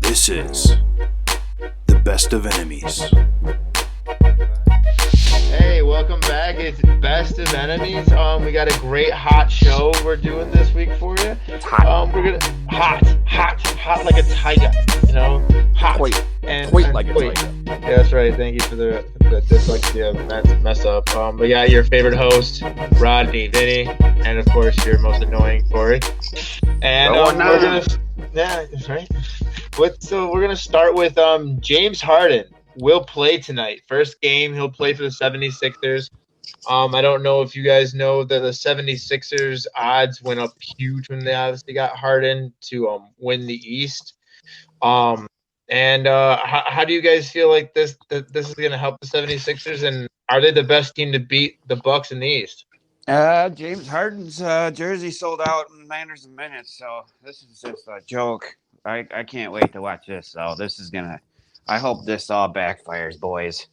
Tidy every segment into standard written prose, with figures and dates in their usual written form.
This is the best of enemies. Hey, welcome back. It's Best of Enemies. We got a great hot show we're doing this week for you. We're gonna hot like a tiger. You know, hot Wait like a tiger. Yeah, that's right. Thank you for the dyslexia mess up. We got your favorite host, Rodney, Vinny, and of course your most annoying Corey. And we're gonna, yeah, that's right. So we're gonna start with James Harden will play tonight. First game he'll play for the 76ers. I don't know if you guys know that the 76ers odds went up huge when they obviously got Harden to win the East. How do you guys feel like this is going to help the 76ers, and are they the best team to beat the Bucks in the East? James Harden's jersey sold out in manners and minutes, so this is just a joke. I can't wait to watch this. So this is gonna. I hope this all backfires, boys.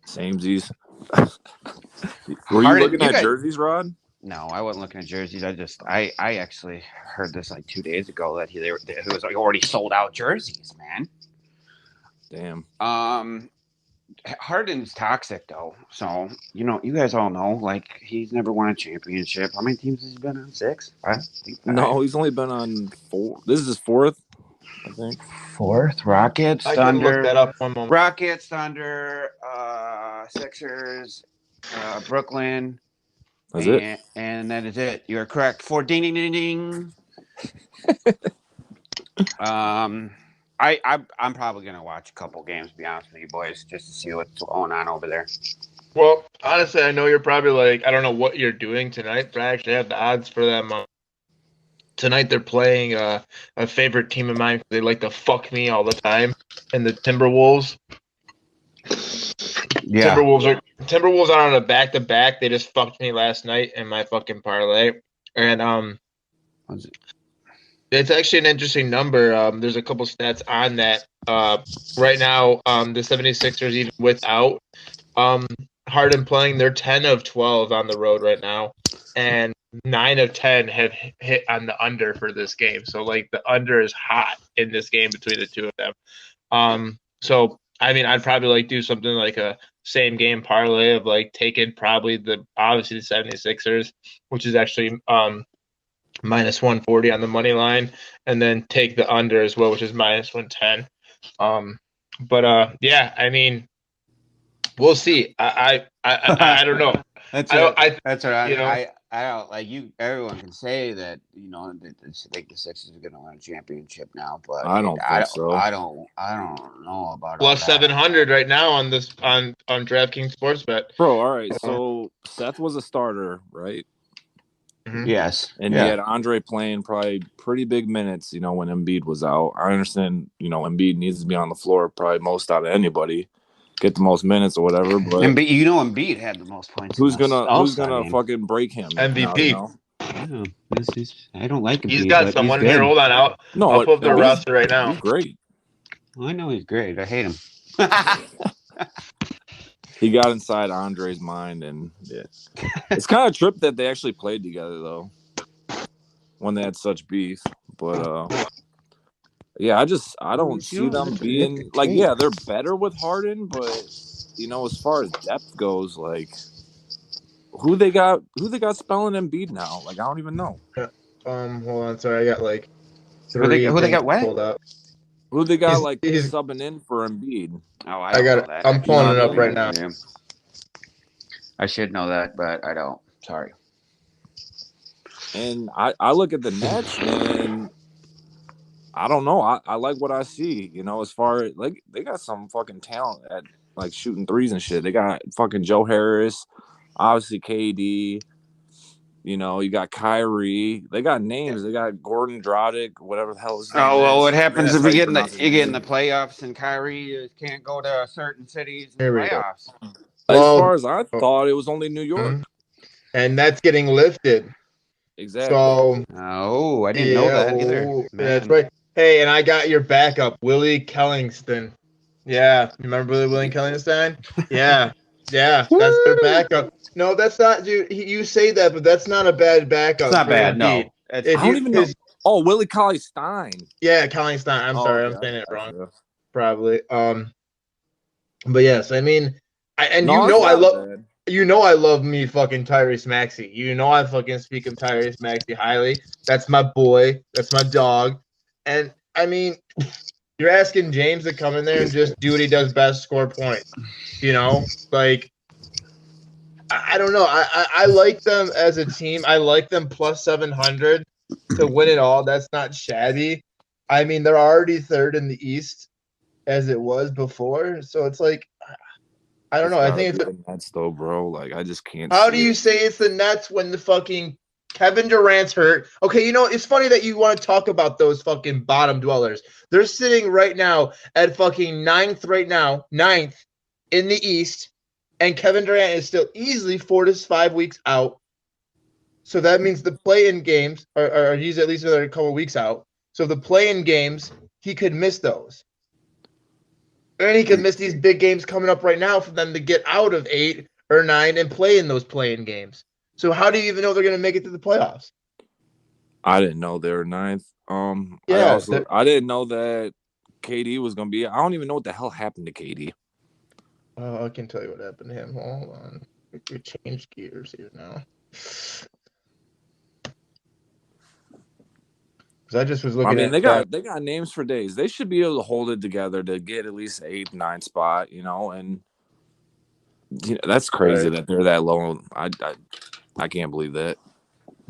Samesies. Were you looking at jerseys, Rod? No, I wasn't looking at jerseys. I actually heard this like 2 days ago that it was like already sold out jerseys, man. Damn. Harden's toxic though, so you guys all know like he's never won a championship. How many teams has he been on? 6? 5? No, he's only been on 4. This is his 4th, I think. 4th. Rockets, I Thunder. can look that up one moment. Rockets, Thunder, Sixers, Brooklyn. That's it. And that is it. You're correct. 4 ding ding ding ding. I'm probably gonna watch a couple games, to be honest with you boys, just to see what's going on over there. Well, honestly, I know you're probably like, I don't know what you're doing tonight, but I actually have the odds for them. Tonight they're playing a favorite team of mine. They like to fuck me all the time, and the Timberwolves. Yeah. Timberwolves are on a back-to-back. They just fucked me last night in my fucking parlay, and it's actually an interesting number. There's a couple stats on that. Right now, the 76ers, even without Harden playing, they're 10 of 12 on the road right now, and 9 of 10 have hit on the under for this game. So, like, the under is hot in this game between the two of them. So, I mean, I'd probably, like, do something like a same-game parlay of, like, taking probably obviously the 76ers, which is actually minus 140 on the money line, and then take the under as well, which is minus 110. Yeah, I mean, we'll see. I don't know. That's right. I don't like you. Everyone can say that they think the Sixers are going to win a championship now, but I don't think so. I don't know about plus 700 right now on this on DraftKings Sportsbet. Bro, all right. So Seth was a starter, right? Mm-hmm. Yes, and he had Andre playing probably pretty big minutes. When Embiid was out, I understand. Embiid needs to be on the floor probably most out of anybody. Get the most minutes or whatever, but Embiid had the most points. Who's gonna fucking break him? MVP. I don't like him. He's got someone here. Hold on, I'll pull up the roster right now. He's great. I know he's great. I hate him. He got inside Andre's mind, and it's kind of a trip that they actually played together though, when they had such beef. But I don't see them being like, they're better with Harden, but as far as depth goes, like who they got spelling Embiid now? Like I don't even know. Hold on, sorry, I got like who they got what? Pulled up. Who they got he's subbing in for Embiid? Oh, I got it. I'm pulling it up right now. I should know that, but I don't. Sorry. And I look at the Nets and I don't know. I like what I see. As far as like they got some fucking talent at like shooting threes and shit. They got fucking Joe Harris, obviously KD. You got Kyrie. They got names. They got Gordon Dragic, whatever the hell his name is. Well, what happens if you get in the playoffs and Kyrie can't go to certain cities in the playoffs? As far as I thought, it was only New York. And that's getting lifted. Exactly. So, I didn't know that either. That's right. Hey, and I got your backup, Willie Kellingston. Yeah, remember Willie Kellingston? Yeah, that's their backup. No, that's not, dude. You say that, but that's not a bad backup. It's not bad. No, I don't even know. Oh, Willie Cauley-Stein. Yeah, Cauley-Stein. I'm sorry, I'm saying it wrong. Probably. But yes, I mean, I love me fucking Tyrese Maxey. You know I fucking speak of Tyrese Maxey highly. That's my boy. That's my dog. And I mean, you're asking James to come in there and just do what he does best, score points. You know, like I don't know. I like them as a team. I like them plus 700 to win it all. That's not shabby. I mean, they're already third in the East as it was before. So it's like, I don't know. I think it's the Nets, though, bro. Like, I just can't. How do you say it's the Nets when the fucking Kevin Durant's hurt? Okay, you know, it's funny that you want to talk about those fucking bottom dwellers. They're sitting right now at fucking ninth in the East, and Kevin Durant is still easily 4 to 5 weeks out. So that means the play-in games are he's at least another couple weeks out. So the play-in games, he could miss those. And he could miss these big games coming up right now for them to get out of 8 or 9 and play in those play-in games. So how do you even know they're going to make it to the playoffs? I didn't know they were ninth. Yeah, I didn't know that KD was going to be. I don't even know what the hell happened to KD. I can tell you what happened to him. Hold on. We changed gears here now. Because I just was looking at. They got names for days. They should be able to hold it together to get at least 8th, 9th spot. You know, and that's crazy that they're that low. I can't believe that.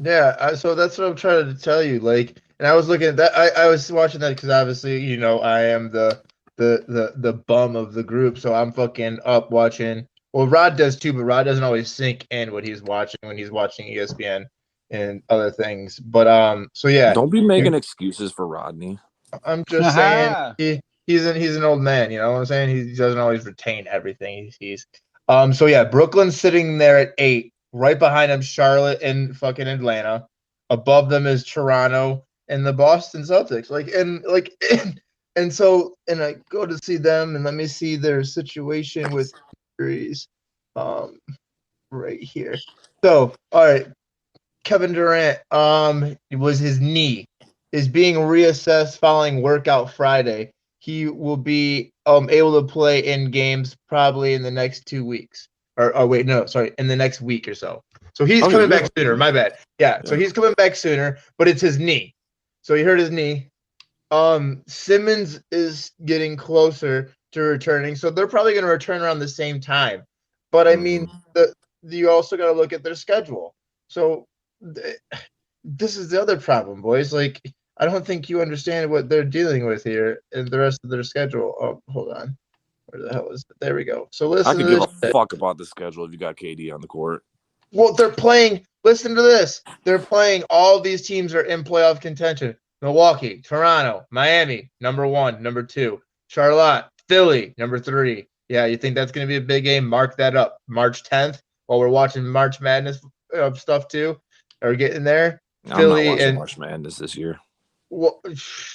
Yeah, so that's what I'm trying to tell you. Like, and I was looking at that. I was watching that because obviously, you know, I am the bum of the group, so I'm fucking up watching. Well, Rod does too, but Rod doesn't always sink in what he's watching when he's watching ESPN and other things. But so yeah, don't be making excuses for Rodney. I'm just saying he's an old man. You know what I'm saying? He doesn't always retain everything. So yeah, Brooklyn's sitting there at 8. Right behind them, Charlotte and fucking Atlanta. Above them is Toronto and the Boston Celtics. And I go to see them, and let me see their situation with injuries. Right here. So, all right, Kevin Durant. It was his knee is being reassessed following workout Friday. He will be able to play in games probably in the next 2 weeks. In the next week or so. So he's coming back sooner. My bad. Yeah, so he's coming back sooner, but it's his knee. So he hurt his knee. Simmons is getting closer to returning, so they're probably going to return around the same time. But I mean, you also got to look at their schedule. So this is the other problem, boys. Like, I don't think you understand what they're dealing with here and the rest of their schedule. Oh, hold on. Where the hell is it? There we go. So listen. I could give a fuck about the schedule if you got KD on the court. Well, they're playing. Listen to this. They're playing. All these teams are in playoff contention. Milwaukee, Toronto, Miami, number 1, number 2. Charlotte, Philly, number 3. Yeah, you think that's going to be a big game? Mark that up. March 10th, while we're watching March Madness stuff too. Are we getting there? Philly and March Madness this year. Well,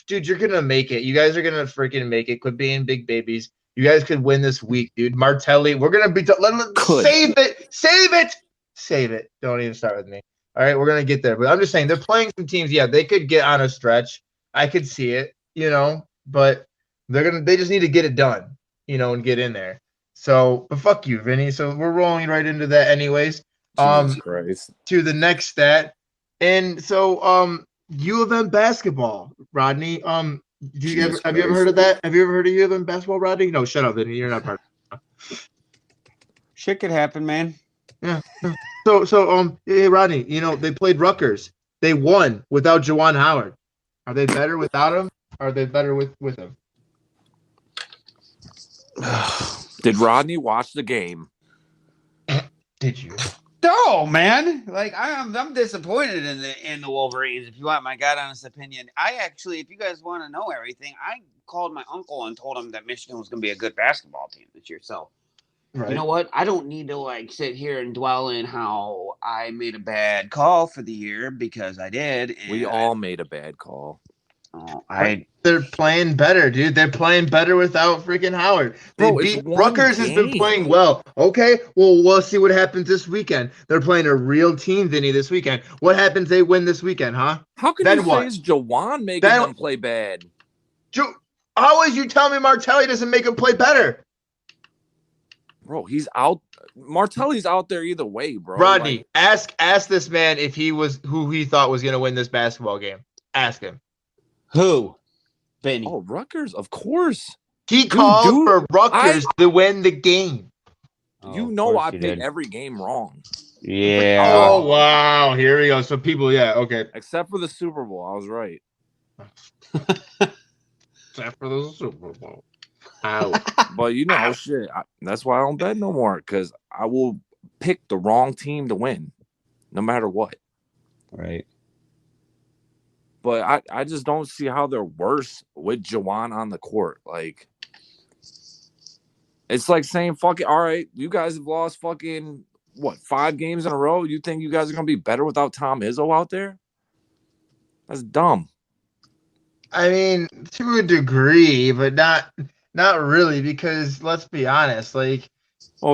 dude, you're going to make it. You guys are going to freaking make it. Quit being big babies. You guys could win this week, dude. Martelli, we're going to be save it. Save it. Don't even start with me. All right, we're going to get there. But I'm just saying, they're playing some teams. Yeah, they could get on a stretch. I could see it, you know, but they just need to get it done, you know, and get in there. So, but fuck you, Vinny. So we're rolling right into that anyways. Jesus Christ. To the next stat. And so U of M basketball, Rodney. Have you ever heard of that? Have you ever heard of U of M basketball, Rodney? No, shut up, Vinny. You're not part of it. Shit could happen, man. Yeah. So hey, Rodney, you know, they played Rutgers. They won without Juwan Howard. Are they better without him? Or are they better with him? Did Rodney watch the game? Did you? No, man. Like I'm disappointed in the Wolverines. If you want my God honest opinion, I actually, if you guys want to know everything, I called my uncle and told him that Michigan was going to be a good basketball team this year. So, right. You know what? I don't need to like sit here and dwell in how I made a bad call for the year because I did. And we all made a bad call. Oh, They're playing better, dude. They're playing better without freaking Howard. They Bro, it's beat one Rutgers has been game. playing well. Okay, well, we'll see what happens this weekend. They're playing a real team, Vinny, this weekend. What happens? They win this weekend, huh? How can Then you say what? it's Jawan making Then- them play bad? How is you telling me Martelli doesn't make him play better? Bro, he's out. Martelli's out there either way, bro. Rodney, ask this man if he was who he thought was going to win this basketball game. Ask him. Who? Benny. Oh, Rutgers, of course. He called for Rutgers to win the game. You know I pick every game wrong. Yeah. Oh, wow. Here we go. So people, yeah, okay. Except for the Super Bowl. I was right. Except for the Super Bowl. Ow. But shit. That's why I don't bet no more, because I will pick the wrong team to win, no matter what. Right. But I just don't see how they're worse with Jawan on the court. Like, it's like saying, fucking, all right, you guys have lost fucking, 5 games in a row? You think you guys are going to be better without Tom Izzo out there? That's dumb. I mean, to a degree, but not really, because let's be honest, like,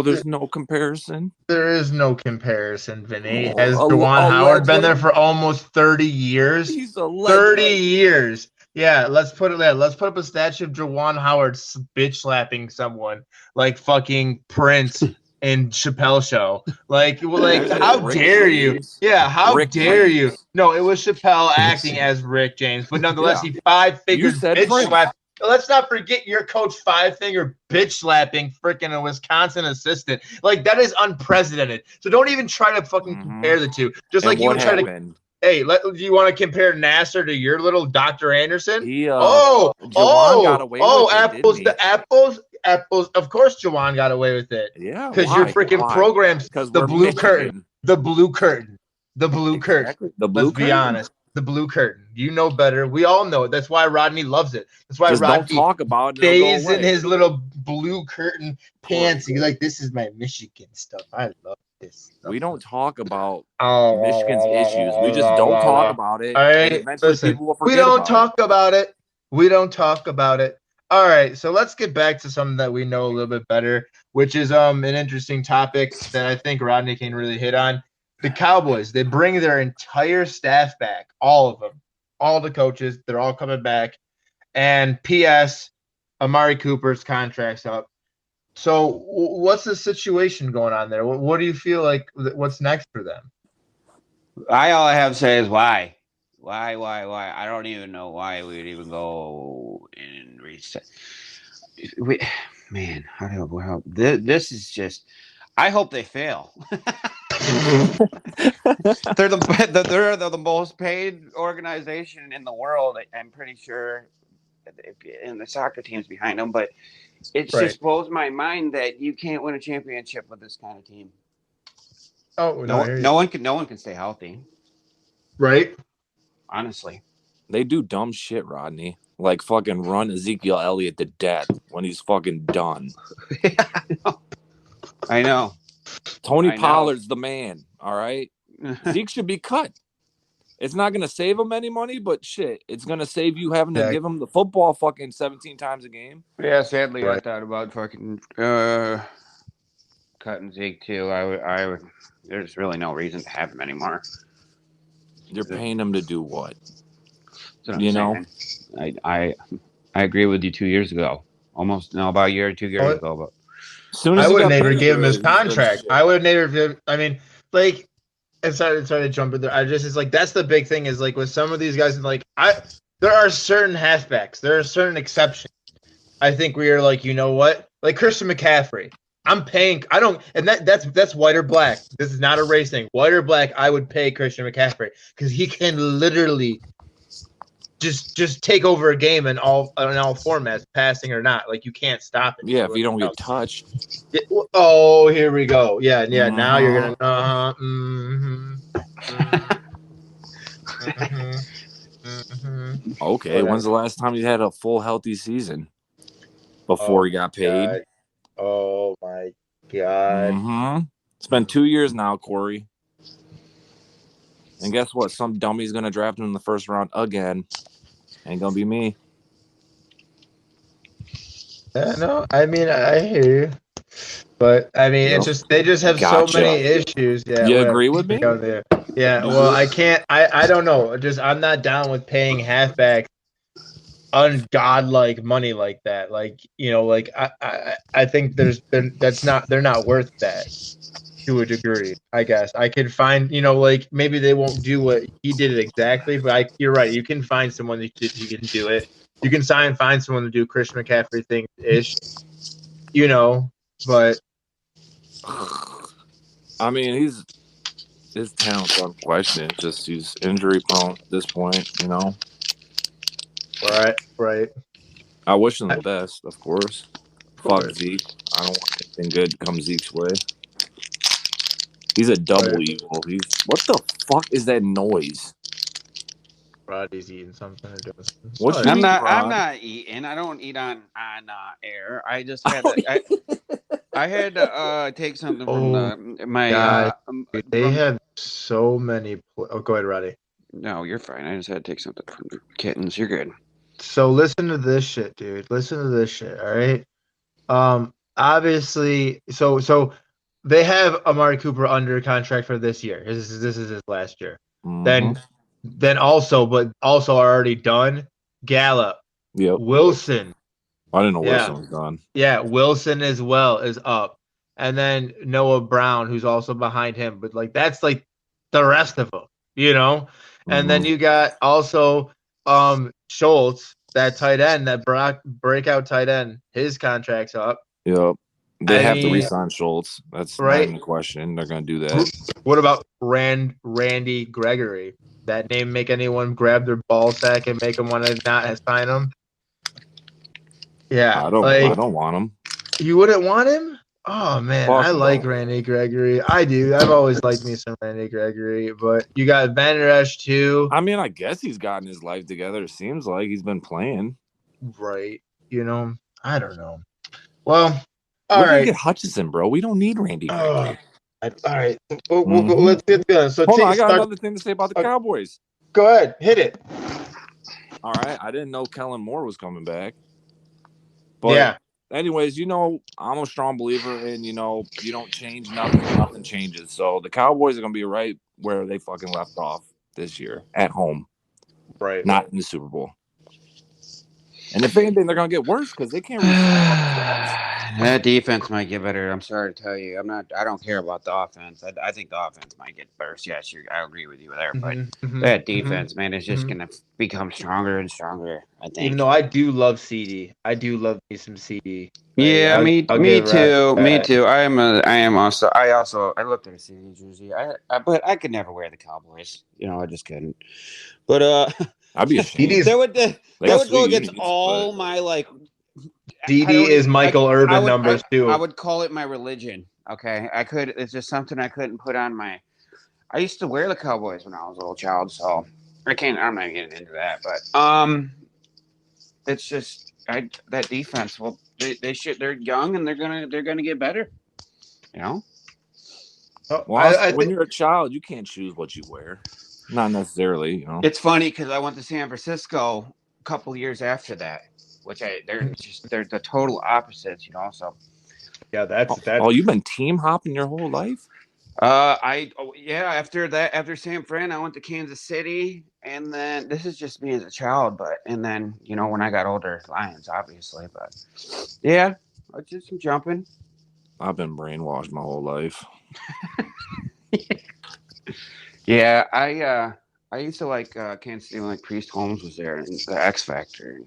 there's no comparison. There is no comparison, Vinny. Has Juwan Howard been there for almost 30 years? He's a legend. 30 years. Yeah, let's put it there. Let's put up a statue of Juwan Howard bitch slapping someone like fucking Prince in Chappelle Show. Like how dare you? Yeah, how dare you? No, it was Chappelle acting as Rick James, but nonetheless, he 5-fingered bitch slapped. Let's not forget your coach 5-finger bitch slapping freaking a Wisconsin assistant. Like, that is unprecedented. So don't even try to fucking compare the two. Just like you would try to. Hey, do you want to compare Nasser to your little Dr. Anderson? Jawan got away with apples to apples. Apples. Of course, Jawan got away with it. Yeah, because your freaking programs. The blue curtain. The blue curtain. The blue curtain. The blue Let's be honest. The blue curtain. You know better. We all know it. That's why Rodney loves it. That's why Rodney don't talk about it. Stays in his little blue curtain pants. He's like, this is my Michigan stuff. I love this stuff. We don't talk about Michigan's issues. We just don't talk about it. All right, listen. We don't talk about it. We don't talk about it. All right, so let's get back to something that we know a little bit better, which is an interesting topic that I think Rodney can really hit on. The Cowboys, they bring their entire staff back, all of them, all the coaches, they're all coming back. And P.S., Amari Cooper's contract's up. So what's the situation going on there? What do you feel like, what's next for them? All I have to say is why? Why? I don't even know why we would even go and reset. Man, this is just, I hope they fail. They're the most paid organization in the world. I'm pretty sure, and the soccer team's behind them. But it just blows my mind that you can't win a championship with this kind of team. Oh no one can stay healthy. Right. Honestly, they do dumb shit, Rodney. Like fucking run Ezekiel Elliott to death when he's fucking done. Yeah, I know. Tony Pollard's the man, all right? Zeke should be cut. It's not going to save him any money, but shit, it's going to save you having to give him the football fucking 17 times a game. Yeah, sadly, I thought about fucking cutting Zeke too. I would. There's really no reason to have him anymore. You're paying him to do what? You know? I agree with you 2 years ago. About a year or 2 years ago, but. I would have never gave him his contract. I would have never. I mean, like, I'm sorry to jump in there. It's like that's the big thing is like with some of these guys, like there are certain halfbacks, there are certain exceptions. I think we are like, you know what, like Christian McCaffrey. I'm paying. I don't, and that's white or black. This is not a race thing. White or black, I would pay Christian McCaffrey because he can literally just take over a game in all formats, passing or not. Like you can't stop it. Yeah, if you don't get touched. Oh, here we go. Yeah. Now you're gonna. Okay, when's the last time you had a full healthy season before he got paid? God. Oh my God! It's been 2 years now, Corey. And guess what? Some dummy's gonna draft him in the first round again, Ain't gonna be me. Yeah, no, I mean I hear you, but I mean it's Yep. just they just have so Gotcha. many issues. Yeah, You whatever. agree with me? Go there. Yeah, well, I can't. I don't know. Just I'm not down with paying halfbacks ungodlike money like that. Like like I think they're not worth that to a degree. I guess I could find like maybe they won't do what he did it exactly, but you're right. You can find someone who can do it. You can find someone to do Chris McCaffrey thing ish. But I mean, his talent's unquestioned. It's just he's injury prone at this point. right. I wish him the best, of course. Fuck Course. Zeke. I don't want anything good to come Zeke's way. He's a double evil. What the fuck is that noise? Roddy's eating something or doing something. What Oh, you I'm eat, not. I'm Rod? not eating. I don't eat on air. I just had. I had to take something from my. God, they have so many. Oh, go ahead, Roddy. No, you're fine. I just had to take something from the kittens. You're good. So listen to this shit, dude. Listen to this shit. All right. Obviously, so they have Amari Cooper under contract for this year. This is his last year. Mm-hmm. Then also already done. Gallup, Yep. Wilson. I didn't know Wilson was done. Yeah, Wilson as well is up, and then Noah Brown, who's also behind him. But like that's like the rest of them, And then you got also Schultz, that tight end, that breakout tight end. His contract's up. Yep. They have to mean, re-sign Schultz. That's right? not even a question. They're going to do that. What about Randy Gregory? That name make anyone grab their ball sack and make them want to not sign him? Yeah, I don't want him. You wouldn't want him? Oh man, Fuck I like no. Randy Gregory. I do. I've always liked me some Randy Gregory, but you got Van Esch too. I mean, I guess he's gotten his life together. It seems like he's been playing. Right. I don't know. Well, We're gonna get Hutchinson, bro. We don't need Randy Gregory. All right. We'll go, let's get going. So hold on, I got another thing to say about the Cowboys. Go ahead, hit it. All right. I didn't know Kellen Moore was coming back. But anyways, I'm a strong believer in, you don't change nothing changes. So the Cowboys are going to be right where they fucking left off this year at home. Right. Not in the Super Bowl. And if anything, they're going to get worse because they can't That defense might get better. I'm sorry to tell you. I don't care about the offense. I think the offense might get worse. Yes, I agree with you there. But that defense, man, is just going to become stronger and stronger, I think. Even though I do love CD. I do love me some CD. Yeah, me too. Me too. I looked at a CD jersey. But I could never wear the Cowboys. I just couldn't. But I'd be ashamed. That would go against all my like. CD is Michael Irvin numbers too. I would call it my religion. Okay, it's just something I couldn't put on my. I used to wear the Cowboys when I was a little child, so I'm not getting into that, but it's just that defense. Well, they're young and they're gonna get better. Well, I when you're a child, you can't choose what you wear. Not necessarily, It's funny because I went to San Francisco a couple years after that, which they're the total opposites, So yeah, that's. Oh, you've been team hopping your whole life. After San Fran, I went to Kansas City, and then this is just me as a child, and then when I got older, Lions, obviously, but yeah, I did some jumping. I've been brainwashed my whole life. Yeah, I used to like Kansas City when Priest Holmes was there and the X Factor.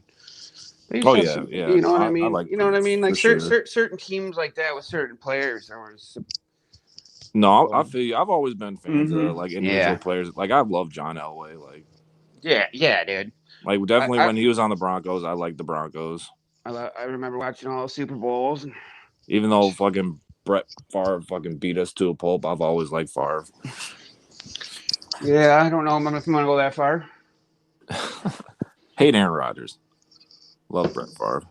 Yeah. You know what I mean? Like what I mean? Like certain teams like that with certain players. There was. No, I feel you. I've always been fans of like individual players. Like I love John Elway. Like. Yeah, dude. Like definitely when he was on the Broncos, I liked the Broncos. I remember watching all the Super Bowls. Even though fucking Brett Favre fucking beat us to a pulp, I've always liked Favre. Yeah, I don't know if I'm going to go that far. Hate Aaron Rodgers. Love Brett Favre.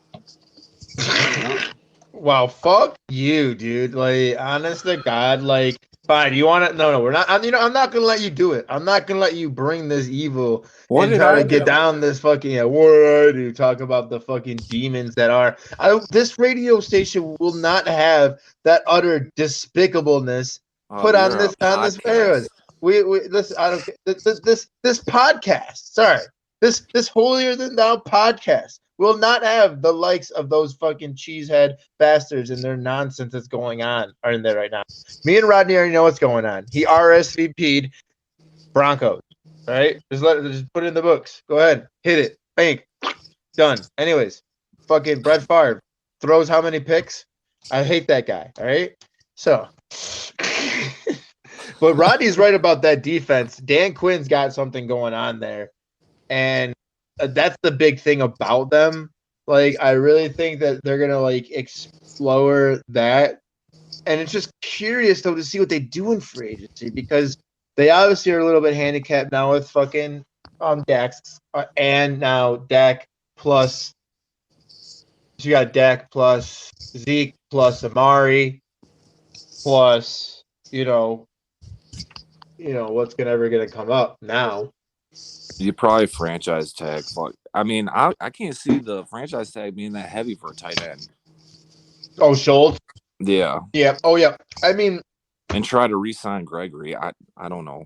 Wow, fuck you, dude. Like, honest to God, like Fine. You want to? No. We're not. I'm not gonna let you do it. I'm not gonna let you bring this evil What and did try I to get do? down this fucking. What did I do? Talk about the fucking demons that are. This radio station will not have that utter despicableness Oh, put on you're a this era. podcast. We this I don't this podcast. Sorry, this holier than thou podcast will not have the likes of those fucking cheesehead bastards and their nonsense that's going on are in there right now. Me and Rodney already know what's going on. He RSVP'd Broncos. All right, just put it in the books. Go ahead, hit it, bank, done. Anyways, fucking Brett Favre throws how many picks? I hate that guy. All right, so. But Rodney's right about that defense. Dan Quinn's got something going on there, and that's the big thing about them. Like, I really think that they're gonna like explore that, and it's just curious though to see what they do in free agency because they obviously are a little bit handicapped now with fucking Dax and now Dak plus. So you got Dak plus Zeke plus Amari plus what's ever gonna come up now. You probably franchise tag. Fuck. I mean, I can't see the franchise tag being that heavy for a tight end. Oh, Schultz. Yeah. Yeah. Oh, yeah. I mean, and try to re-sign Gregory. I don't know.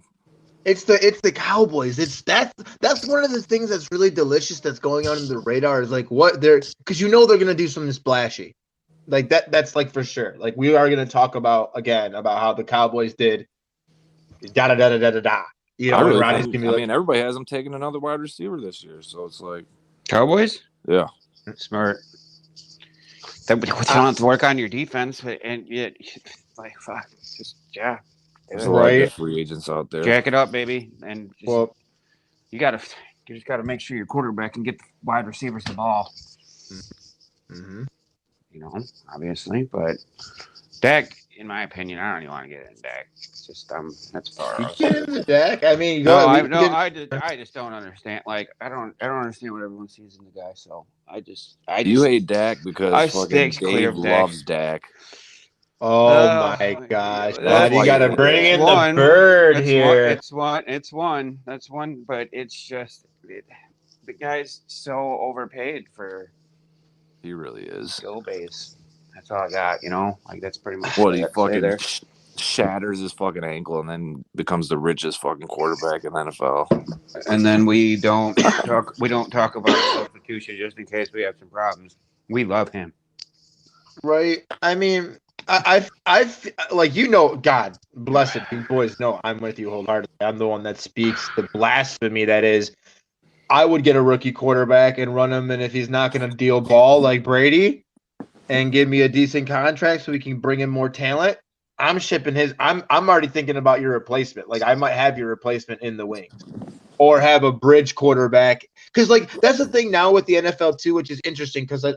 It's the Cowboys. That's one of the things that's really delicious that's going on in the radar is like what they're because they're gonna do something splashy. Like that's like for sure. Like we are gonna talk about how the Cowboys did da da da da da da da. I really think, everybody has them taking another wide receiver this year, so it's like Cowboys. Yeah, that's smart. You don't have to work on your defense, and yet, like, fuck, just there's a lot of good free agents out there. Jack it up, baby, and you just gotta make sure your quarterback can get the wide receivers the ball. Mm-hmm. Obviously, but Dak, in my opinion, I don't even want to get in Dak. It's just that's far. You get into Dak. I mean, I just don't understand. Like, I don't understand what everyone sees in the guy. So I just you hate Dak because fucking Dave loves Dak. Oh my gosh! You got to bring in the bird here. It's one. That's one. But it's just the guy's so overpaid for. He really is. Skill base. That's all I got. Like that's pretty much what he fucking shatters his fucking ankle and then becomes the richest fucking quarterback in the NFL. And then we don't talk about substitution just in case we have some problems. We love him. Right. I mean, I've like God bless it, you boys know I'm with you wholeheartedly. I'm the one that speaks the blasphemy that is. I would get a rookie quarterback and run him, and if he's not going to deal ball like Brady and give me a decent contract so we can bring in more talent, I'm shipping his. I'm already thinking about your replacement. Like I might have your replacement in the wings, or have a bridge quarterback. Because like that's the thing now with the NFL too, which is interesting. Because I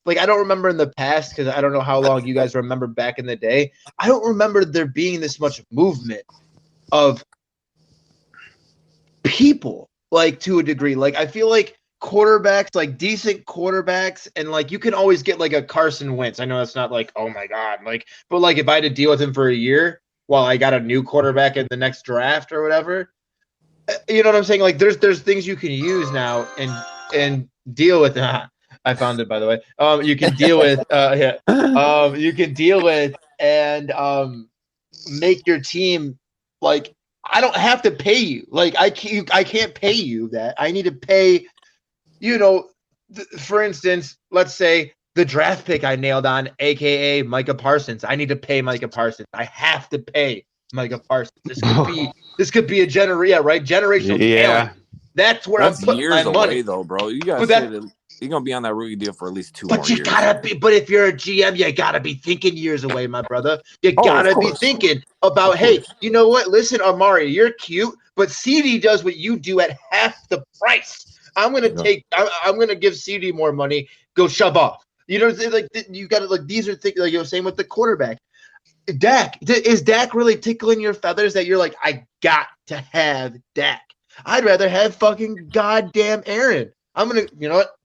don't remember in the past, because I don't know how long you guys remember back in the day. I don't remember there being this much movement of people, like to a degree. Like I feel like quarterbacks, like decent quarterbacks, and like you can always get like a Carson Wentz. I know that's not like, oh my God, like, but like if I had to deal with him for a year while I got a new quarterback in the next draft or whatever, you know what I'm saying? Like there's things you can use now and deal with that. I found it, by the way. You can deal with, you can deal with and make your team like. I don't have to pay you. Like I can't pay you that. I need to pay. For instance, let's say the draft pick I nailed on, aka Micah Parsons. I need to pay Micah Parsons. I have to pay Micah Parsons. This could be a generational talent. That's where I'm putting my money, though, bro. You gotta you're gonna be on that rookie deal for at least 2 more years. But you gotta be. But if you're a GM, you gotta be thinking years away, my brother. You gotta be thinking about, hey, you know what? Listen, Amari, you're cute, but CD does what you do at half the price. I'm gonna give CD more money. Go shove off. Like you gotta like these are things like same with the quarterback. Dak, is Dak really tickling your feathers that you're like, I got to have Dak? I'd rather have fucking goddamn Aaron. I'm gonna, you know what?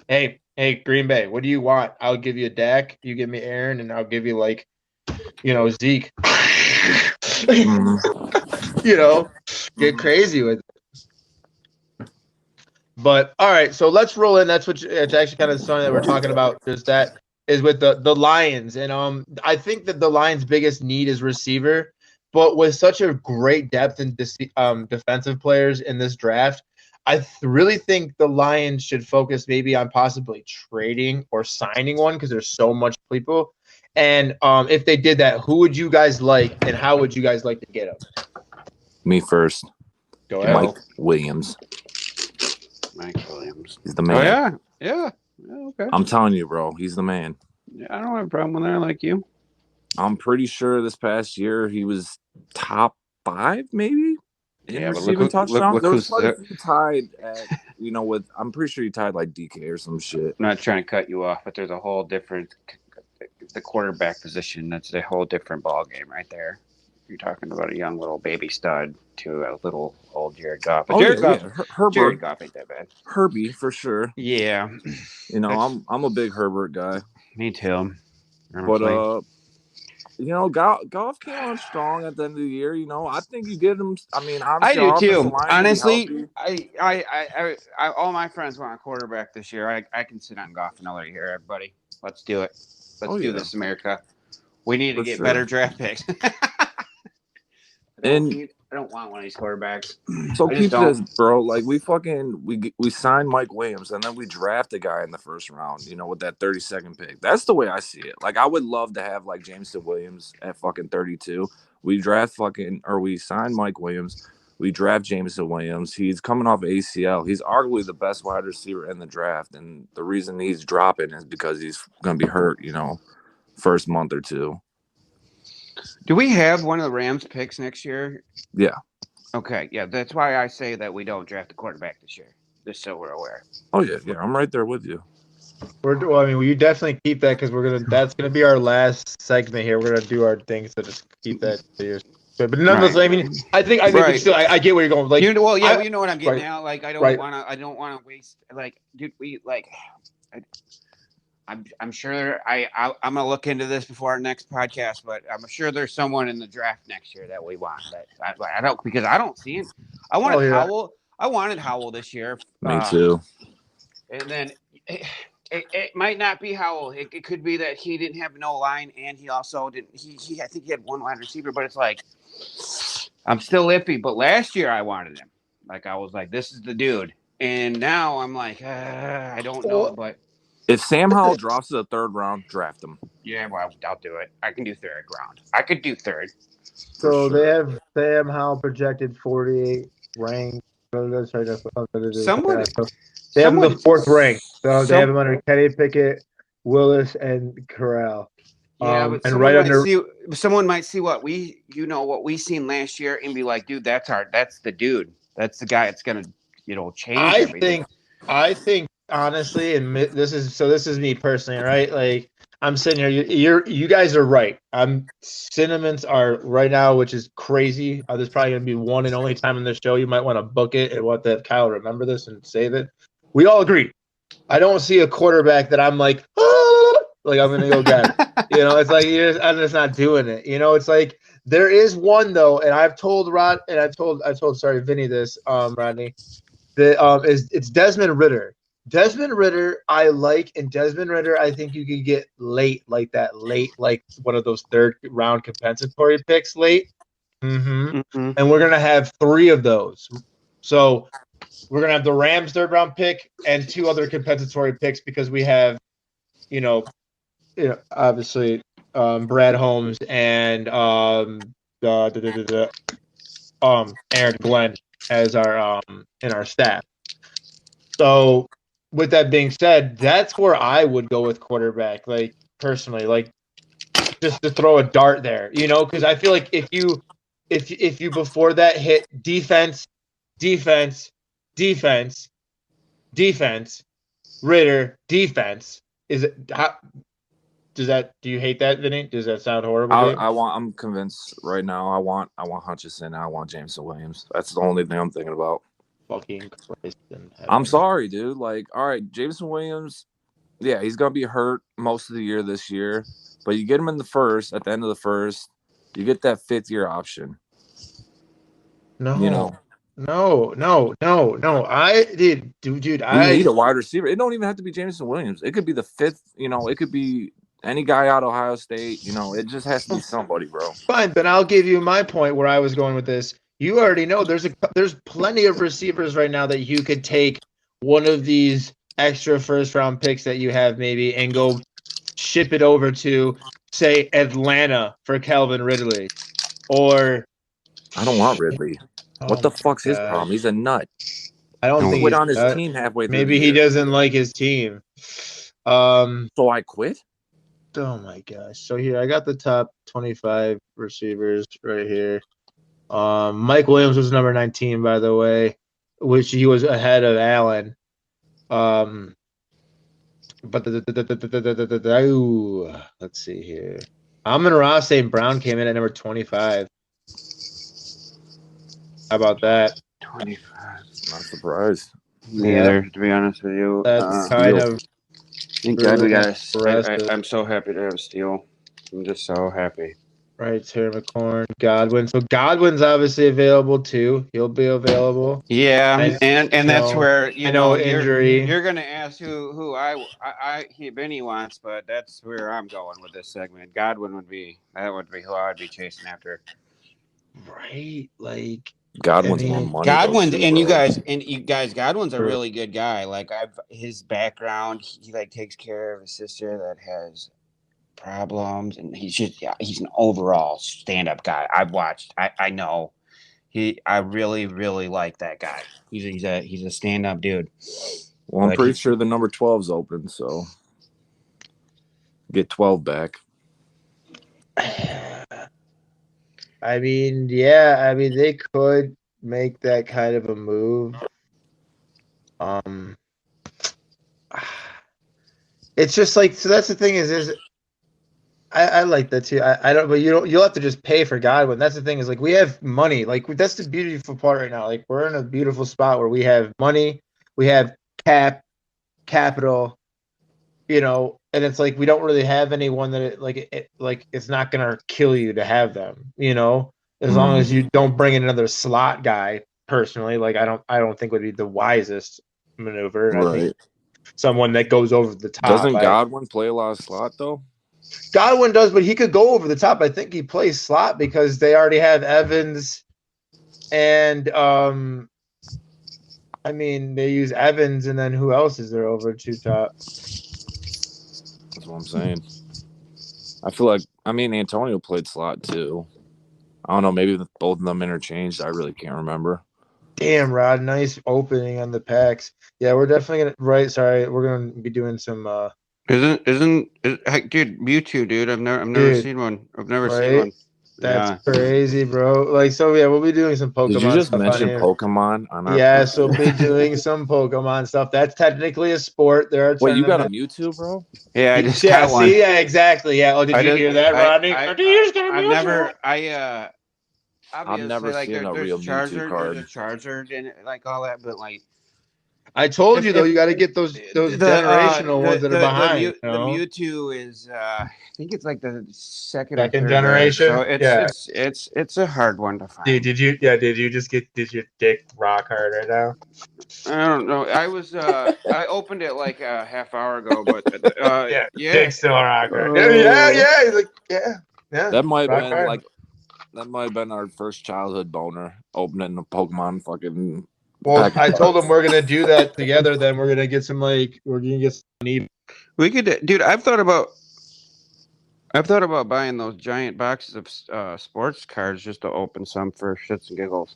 Hey, Green Bay, what do you want? I'll give you Dak. You give me Aaron, and I'll give you Zeke. You know, get crazy with it. But all right, so let's roll in. That's what it's actually kind of something that we're talking about. Just that is with the Lions, and I think that the Lions' biggest need is receiver. But with such a great depth in defensive players in this draft, I really think the Lions should focus maybe on possibly trading or signing one because there's so much people. And if they did that, who would you guys like, and how would you guys like to get them? Me first. Go ahead. Mike Williams. Mike Williams. He's the man. Oh, yeah. Yeah. Okay. I'm telling you, bro. He's the man. Yeah, I don't have a problem with that like you. I'm pretty sure this past year he was top 5, maybe. Yeah, but receiving touchdowns. look There was who's quite a few tied at, with. I'm pretty sure he tied like DK or some shit. I'm not trying to cut you off, but there's a whole different the quarterback position. That's a whole different ball game right there. You're talking about a young little baby stud to a little old Jared Goff. But Jared Goff ain't that bad. Herbie for sure. Yeah, I'm a big Herbert guy. Me too. But Goff came on strong at the end of the year. I think you get him. I mean, I do too. Honestly, I all my friends want a quarterback this year. I can sit on Goff another year, everybody. Let's do it. Let's do this, America. We need to get better draft picks. I don't want one of these quarterbacks. So keep this, bro. Like we signed Mike Williams and then we draft a guy in the first round, with that 32nd pick. That's the way I see it. Like I would love to have like Jameson Williams at fucking 32. We sign Mike Williams. We draft Jameson Williams. He's coming off ACL. He's arguably the best wide receiver in the draft. And the reason he's dropping is because he's gonna be hurt, first month or two. Do we have one of the Rams picks next year? Yeah. Okay. Yeah, that's why I say that we don't draft a quarterback this year, just so we're aware. Oh yeah, I'm right there with you. We definitely keep that because that's gonna be our last segment here. We're gonna do our thing, so just keep that to yourself. But nonetheless, I mean, I think still, I get where you're going. Like, you know what I'm getting at. Like, I don't want to waste. Like, dude, I'm sure I'm gonna look into this before our next podcast, but I'm sure there's someone in the draft next year that we want. That I don't see him. I wanted Howell. I wanted Howell this year. Me too. And then it might not be Howell. It could be that he didn't have no line, and he also didn't. I think he had one wide receiver, but it's like I'm still iffy. But last year I wanted him. Like I was like, this is the dude, and now I'm like, I don't know, but. If Sam Howell drops to the third round, draft him. Yeah, well, I'll do it. I can do third round. I could do third. So they have Sam Howell projected 48 rank. They have him the 4th rank. So they have him under Kenny Pickett, Willis, and Corral. Yeah, but someone might see what we seen last year and be like, dude, that's the dude. That's the guy that's gonna, change everything. I think. Honestly, and this is me personally, right? Like I'm sitting here, you guys are right. Sentiments are right now, which is crazy. There's probably gonna be one and only time in the show you might want to book it and want to have Kyle remember this and save it. We all agree. I don't see a quarterback that I'm like I'm gonna go get. It's like I'm just not doing it. It's like there is one though, and I've told Rod and I told Vinny this, Rodney, that it's Desmond Ridder. Desmond Ridder, I like, and Desmond Ridder, I think you could get late, like one of those third round compensatory picks late. And we're gonna have 3 of those. So we're gonna have the Rams third round pick and 2 other compensatory picks because we have, obviously Brad Holmes and Aaron Glenn as our in our staff. So. With that being said, that's where I would go with quarterback, like personally, like just to throw a dart there, because I feel like if you before that hit defense, Ridder, defense, do you hate that, Vinny? Does that sound horrible? I'm convinced right now. I want Hutchinson. I want Jameson Williams. That's the only thing I'm thinking about. Fucking Christ. I'm sorry, dude. Like, all right, Jameson Williams, yeah, he's gonna be hurt most of the year this year, but you get him in the first, at the end of the first, You get that 5th-year option. No. You know. No. Dude, You need a wide receiver. It don't even have to be Jameson Williams. It could be the 5th. It could be any guy out of Ohio State. It just has to be somebody, bro. Fine, but I'll give you my point where I was going with this. You already know there's plenty of receivers right now that you could take one of these extra first round picks that you have maybe and go ship it over to, say, Atlanta for Calvin Ridley. Or I don't want Ridley. What the fuck's his God. problem? He's a nut. I don't think quit he's on his team halfway through maybe the he year. doesn't like his team. So I quit? Oh my gosh. So here I got the top 25 receivers right here. Mike Williams was number 19, by the way, which he was ahead of Allen. But let's see here. Amon-Ra St. Brown came in at number 25. How about that? 25. Not surprised. Neither, to be honest with you. That's kind of. Thank God we got impressive. I'm so happy to have Steele. I'm just so happy. Right, Terry McLaurin, Godwin. So Godwin's obviously available too. He'll be available. Yeah, and that's where injury. You're going to ask who Benny wants, but that's where I'm going with this segment. Godwin would be who I'd be chasing after. Right, like Godwin's more money. Godwin's though, too, and bro. you guys, Godwin's a really good guy. Like his background, he like takes care of his sister that has problems, and he's an overall stand-up guy. I've watched. I know. I really, really like that guy. He's a stand-up dude. Well, I'm pretty sure the number 12's open, so get 12 back. I mean, yeah, I mean they could make that kind of a move. It's just like, so that's the thing is I like that too. I don't, but you'll have to just pay for Godwin. That's the thing is like we have money. Like that's the beautiful part right now. Like we're in a beautiful spot where we have money, we have capital, and it's like we don't really have anyone that it's not gonna kill you to have them. As long as you don't bring in another slot guy. Personally, like I don't think would be the wisest maneuver. Right. I think someone that goes over the top. Doesn't Godwin play a lot of slot though? Godwin does, but he could go over the top. I think he plays slot because they already have Evans, and I mean they use Evans, and then who else is there over two top? That's what I'm saying. I feel like Antonio played slot too. I don't know, maybe both of them interchanged. I really can't remember. Damn, Rod, nice opening on the packs. Yeah, we're definitely we're gonna be doing some. Dude, Mewtwo, dude. I've never seen one. I've never seen one. That's crazy, bro. Like, so yeah, we'll be doing some Pokemon. Did you just stuff mention on here. Pokemon on our? Yes, we'll be doing some Pokemon stuff. That's technically a sport. There are. Wait, you got a Mewtwo, bro? Yeah, I just got one. Yeah, exactly. Yeah. Oh, did you hear that, Rodney? I've never seen a real Mewtwo card. There's a Charizard and like all that, but like. I told you though, you got to get those generational ones that are behind. The Mewtwo is, I think it's like the second generation. So it's a hard one to find. Did you just get your dick rock hard right now? I don't know. I was I opened it like a half hour ago, but dick still rock hard. Yeah. That might have been our first childhood boner, opening the Pokemon fucking. Well, I told him we're gonna do that together. Then we're gonna get some We could, dude. I've thought about buying those giant boxes of sports cards just to open some for shits and giggles.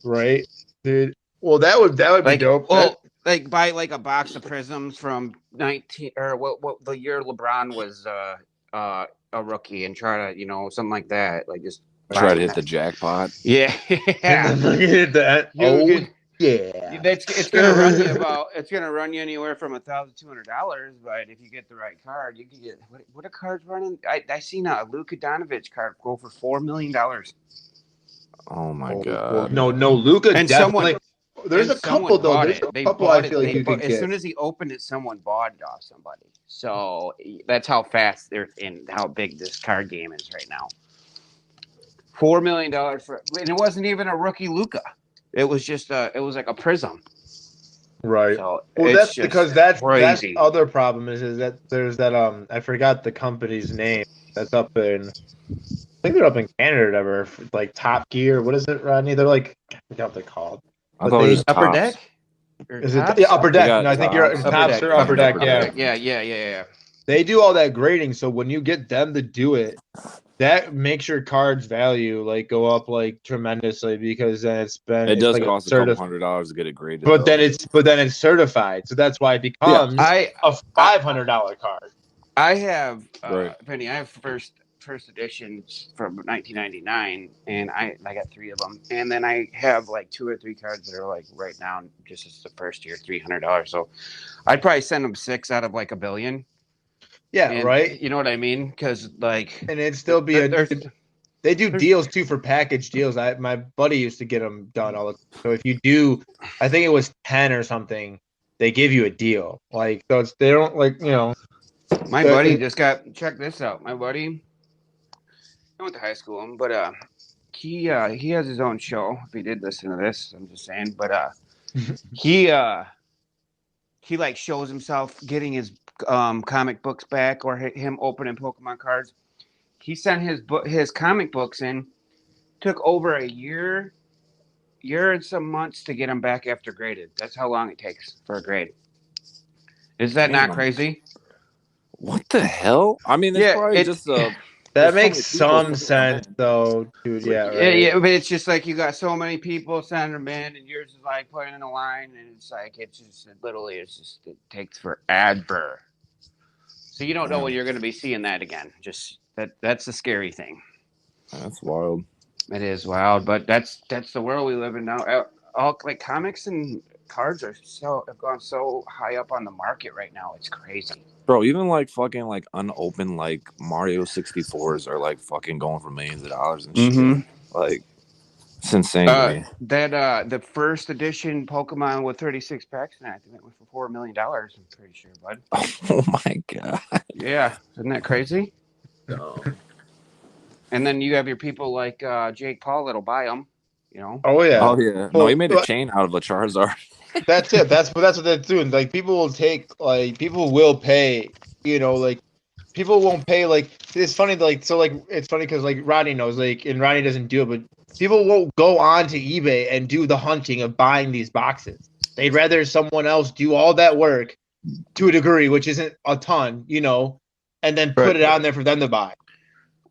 Right, dude. Well, that would be dope. Well, like buy like a box of prisms from 19 or what the year LeBron was a rookie and try to something like that. Like just. Try to hit the jackpot. Yeah. Hit that. Yeah. It's gonna run you anywhere from $1,200, but if you get the right card, you can get what are cards running? I seen a Luka Doncic card go for $4 million. Oh my god. Well, no, Luka and definitely. There's a couple though. There's a couple I feel like you could get. As soon as he opened it, someone bought it off somebody. So that's how fast they're in how big this card game is right now. $4 million for, and it wasn't even a rookie Luka. It was just it was like a prism. Right. So Well, it's that's just because that's crazy. other problem is that there's that I forgot the company's name that's up in, I think they're up in Canada or whatever, like Top Gear. What is it, Rodney? They're like, I forgot what they're called. I But thought it was Upper Tops. Deck? Or Is it Tops? Upper They Deck? got No, I think you're Tops. Tops or Upper Deck. Yeah, Yeah. they do all that grading. So when you get them to do it, that makes your card's value like go up like tremendously because then it's does like cost a couple $100 to get it graded. but though. then it's certified. So that's why it becomes a $500 card. I have Right. Penny. I have first editions from 1999, and I got 3 of them. And then I have like 2 or 3 cards that are like right now, just as the first year, $300. So I'd probably send them 6 out of like a billion. Yeah, And, right. You know what I mean? Because like, And it'd still be they do deals too for package deals. My buddy used to get them done all the time. So if you do, I think it was 10 or something, they give you a deal. Like so, they don't like my buddy just got. Check this out. My buddy, I went to high school, but he has his own show. If he did listen to this, I'm just saying. But he like shows himself getting his comic books back or him opening Pokemon cards. He sent his comic books in. Took over a year and some months to get them back after graded. That's how long it takes for a grade. Is that not crazy? What the hell? I mean, it's probably just that makes some sense, though, dude. Yeah, right. Yeah, but it's just like you got so many people sending them in, and yours is like putting in a line, and it's like it takes forever. So you don't know when you're going to be seeing that again. Just that's the scary thing. That's wild. It is wild, but that's the world we live in now. All like comics and cards have gone so high up on the market right now. It's crazy. Bro, even like fucking like unopened like Mario 64s are like fucking going for millions of dollars and shit. Like it's insane to me. The first edition Pokemon with 36 packs, and I think it went for $4 million. I'm pretty sure, bud. Oh my god. Yeah, isn't that crazy? No. And then you have your people like Jake Paul that'll buy them. You know? Oh yeah. Oh yeah. No, he made a chain out of a Charizard. That's it. That's what they're doing. Like people will pay. Like people won't pay. Like it's funny. Like so. Like it's funny because like Rodney knows. Like and Rodney doesn't do it, but people won't go on to eBay and do the hunting of buying these boxes. They'd rather someone else do all that work to a degree, which isn't a ton, and then put it on there for them to buy.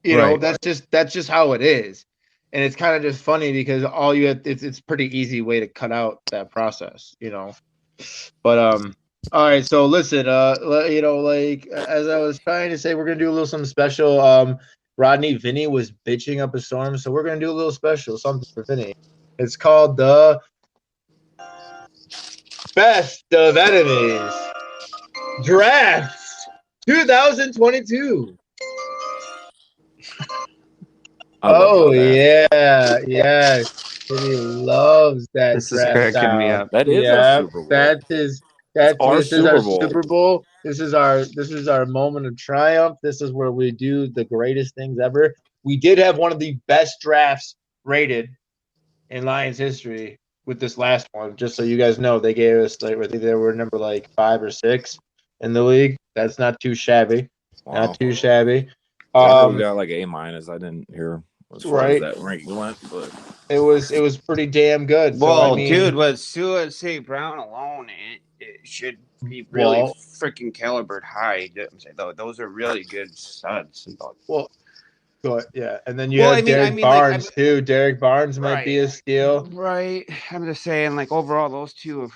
That's just how it is. And it's kind of just funny because all you have, it's pretty easy way to cut out that process, But all right. So listen, like as I was trying to say, we're gonna do a little something special. Rodney Vinny was bitching up a storm, so we're gonna do a little special something for Vinny. It's called the Best of Enemies Drafts 2022. Oh yeah, yes. He loves that. This is cracking me up. That is our Super Bowl. This is our Super Bowl. This is our moment of triumph. This is where we do the greatest things ever. We did have one of the best drafts rated in Lions history with this last one. Just so you guys know, they gave us I think they were number 5 or 6 in the league. That's not too shabby. Wow. Not too shabby. We got A-. I didn't hear as far as that ranking went, but it was pretty damn good. Well, dude, with Sua St. Brown alone, it should be really freaking calibered high. Those are really good studs. Well, yeah, and then you have Derek Barnes too. Derek Barnes might be a steal. Right. I'm just saying, overall, those two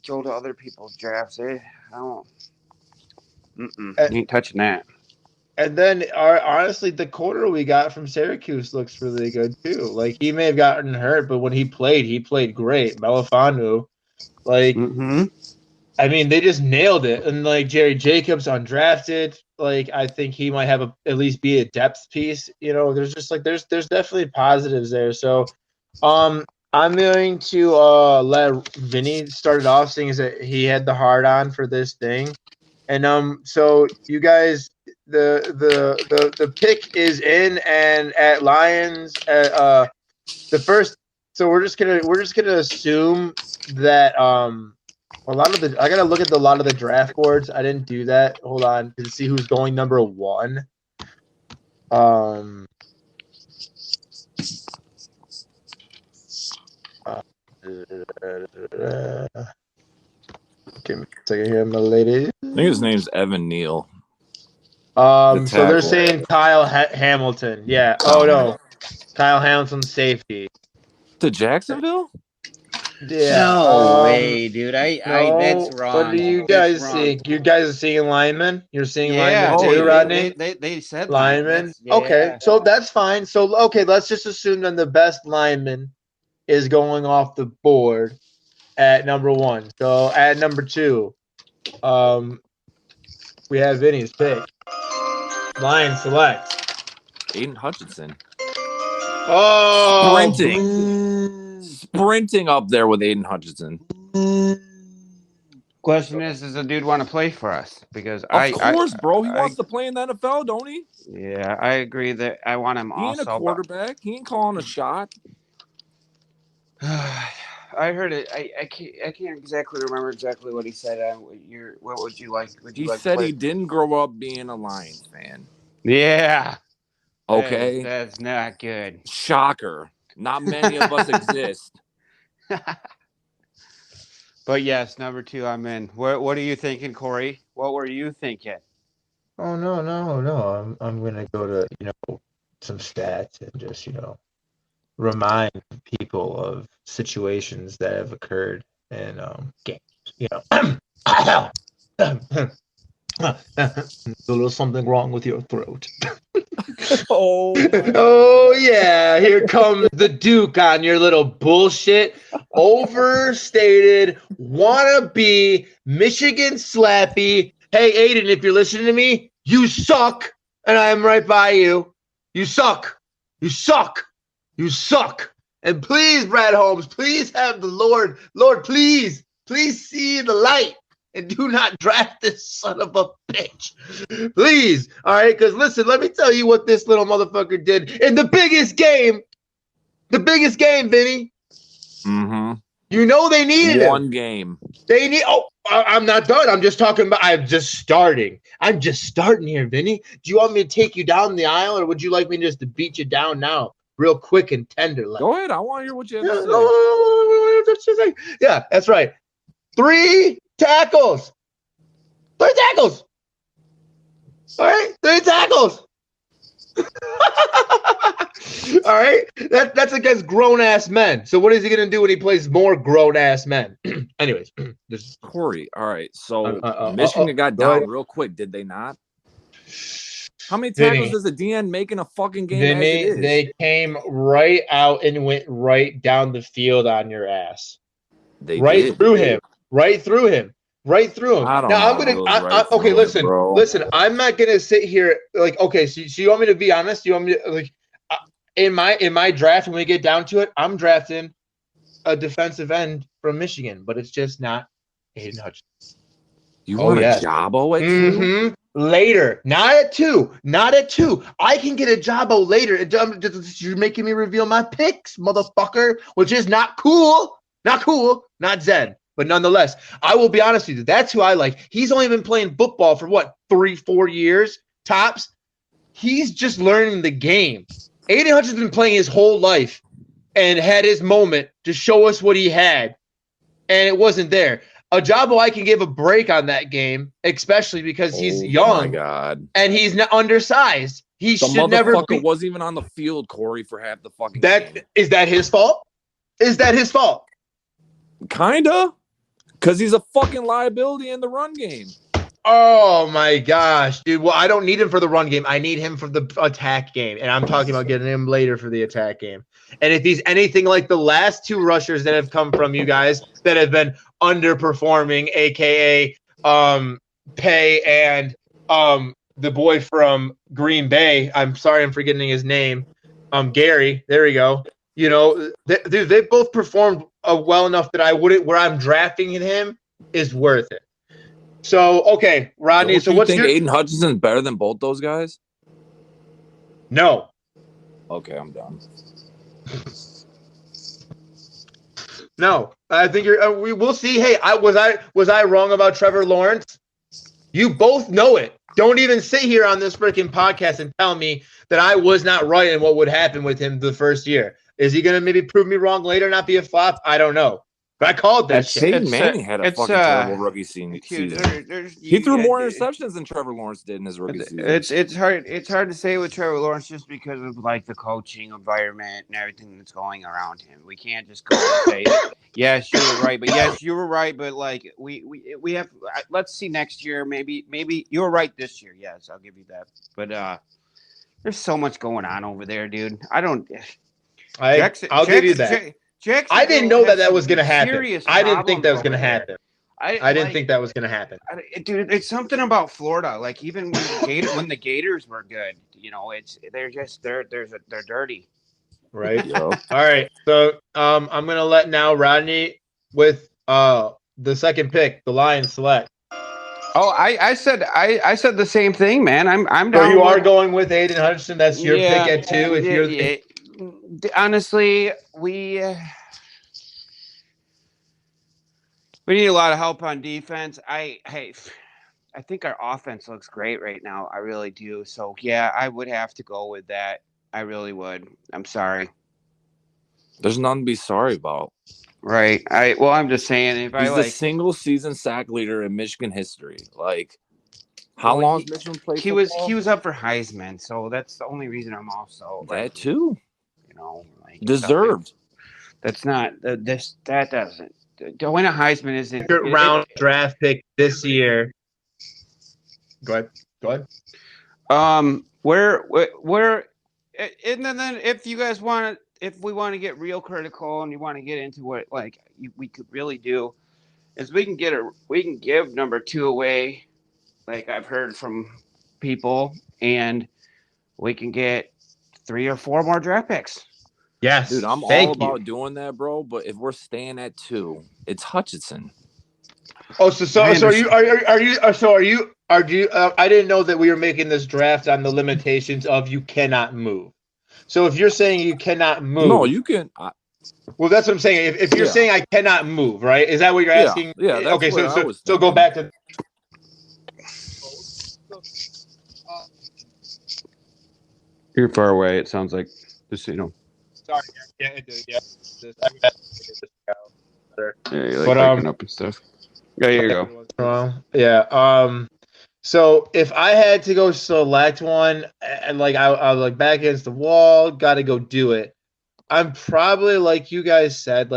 go to other people's drafts. I don't. Ain't touching that. And then, honestly, the corner we got from Syracuse looks really good too. He may have gotten hurt, but when he played great. Melifonwu, I mean, they just nailed it. And Jerry Jacobs undrafted, I think he might have at least be a depth piece. There's just there's definitely positives there. So, I'm going to let Vinny start it off, seeing as that he had the hard on for this thing. And so you guys, the pick is in, and at Lions, the first. So we're just gonna assume that a lot of the I gotta look at a lot of the draft boards. I didn't do that. Hold on to see who's going number 1. Give me a second here, my lady. I think his name's Evan Neal. So they're saying Kyle Hamilton. Yeah. Oh no, Kyle Hamilton safety. To Jacksonville? Yeah. No way, dude. That's wrong. What do you guys see? You guys are seeing linemen? You're seeing linemen too, Rodney? They said linemen. Okay, so that's fine. So okay, let's just assume then the best lineman is going off the board at number 1. So at number 2, we have Vinny's pick. Lions select Aiden Hutchinson. Oh, Sprinting up there with Aiden Hutchinson. Question is, does the dude want to play for us? Because of course, bro. He wants to play in the NFL, don't he? Yeah, I agree that I want him. He ain't a quarterback. He ain't calling a shot. I heard it. I can't exactly remember exactly what he said. What would you like? He said he didn't grow up being a Lions fan. Yeah. Okay. That's not good. Shocker. Not many of us exist. But yes, number 2, I'm in. What are you thinking, Corey? What were you thinking? Oh no. I'm gonna go to some stats and just remind people of situations that have occurred in games. A little something wrong with your throat. Oh yeah, here comes the Duke on your little bullshit, overstated, wannabe Michigan slappy. Hey Aiden, if you're listening to me, you suck, and I'm right by you. You suck. You suck. You suck. And please, Brad Holmes, please have the Lord, please see the light. And do not draft this son of a bitch. Please. All right? Because listen, let me tell you what this little motherfucker did in the biggest game. The biggest game, Vinny. Mm-hmm. You know they needed him. One game. They need. Oh, I'm not done. I'm just talking about. I'm just starting. I'm just starting here, Vinny. Do you want me to take you down the aisle, or would you like me just to beat you down now, real quick and tender? Go ahead. I want to hear what you have to say. Yeah, that's right. 3 tackles. 3 tackles. All right, 3 tackles. All right, that's against grown ass men. So what is he gonna do when he plays more grown ass men? Anyways, Corey. All right, so Michigan got down real quick, did they not? How many tackles does a DN make in a fucking game? They came right out and went right down the field on your ass. They did. Through him. Right through him. Now I'm gonna. Okay, listen. I'm not gonna sit here like. Okay, so you want me to be honest? You want me to like? In my draft, when we get down to it, I'm drafting a defensive end from Michigan, but it's just not Aiden Hutchinson. You want a Jabo at 2? Later, not at 2. I can get a Jabo later. You're making me reveal my picks, motherfucker, which is not cool. Not Zen. But nonetheless, I will be honest with you. That's who I like. He's only been playing football for 3-4 years tops. He's just learning the game. Aiden Hutchinson's been playing his whole life and had his moment to show us what he had, and it wasn't there. Ajabo, I can give a break on that game, especially because he's young. Oh my God. And he's not undersized. He should never be. The motherfucker wasn't even on the field, Corey, for half the fucking game. Is that his fault? Kinda. Because he's a fucking liability in the run game. Oh my gosh, dude. Well, I don't need him for the run game. I need him for the attack game. And I'm talking about getting him later for the attack game. And if he's anything like the last 2 rushers that have come from you guys that have been underperforming, aka Pay and the boy from Green Bay. I'm sorry, I'm forgetting his name. Gary. There we go. They both performed well enough that I wouldn't. Where I'm drafting him is worth it. So okay, Rodney. Don't So you what's think your Aiden Hutchinson's better than both those guys? no? Okay, I'm done. No, I think you're. We will see. Hey, was I wrong about Trevor Lawrence? You both know it. Don't even sit here on this freaking podcast and tell me that I was not right in what would happen with him the first year. Is he gonna maybe prove me wrong later, not be a flop? I don't know. But I called that shit. Peyton Manning had a fucking terrible rookie season. He threw more interceptions than Trevor Lawrence did in his rookie season. It's hard to say with Trevor Lawrence just because of like the coaching environment and everything that's going around him. We can't just go and say, yes, you were right, but like we have. Let's see next year. Maybe you were right this year. Yes, I'll give you that. But there's so much going on over there, dude. I'll give you that. I didn't know that was going to happen. I didn't think that was going to happen. I didn't think that was going to happen. Dude, it's something about Florida. Like even when the Gators were good, they're dirty. Right. All right. So I'm going to let now Rodney with the second pick, the Lions select. Oh, I said the same thing, man. I'm down. So you are going with Aiden Hutchinson. That's your pick at 2. If you're honestly, we need a lot of help on defense. I think our offense looks great right now. I really do. So yeah, I would have to go with that. I really would. I'm sorry. There's nothing to be sorry about. Right. I'm just saying he's the single season sack leader in Michigan history. Like, how long has Michigan played? He was up for Heisman, so that's the only reason I'm also that too. Deserved. That's not that doesn't. To win a Heisman isn't third round draft pick this year. Go ahead. Where, and then if you guys want to, if we want to get real critical and you want to get into what we could really do, is we can give number 2 away, like I've heard from people, and we can get 3 or 4 more draft picks. Yes, dude, I'm all about doing that, bro. But if we're staying at 2, it's Hutchinson. Oh, so are you? I didn't know that we were making this draft on the limitations of you cannot move. So if you're saying you cannot move, no, you can. Well, that's what I'm saying. If you're saying I cannot move, right? Is that what you're asking? Yeah. That's okay. So go back to. You're far away. It sounds like just so you know. Sorry. Yeah, it did. Yeah. You're breaking up and stuff. Yeah, here you go. Yeah. So if I had to go select one, and I like back against the wall, got to go do it. I'm probably like you guys said,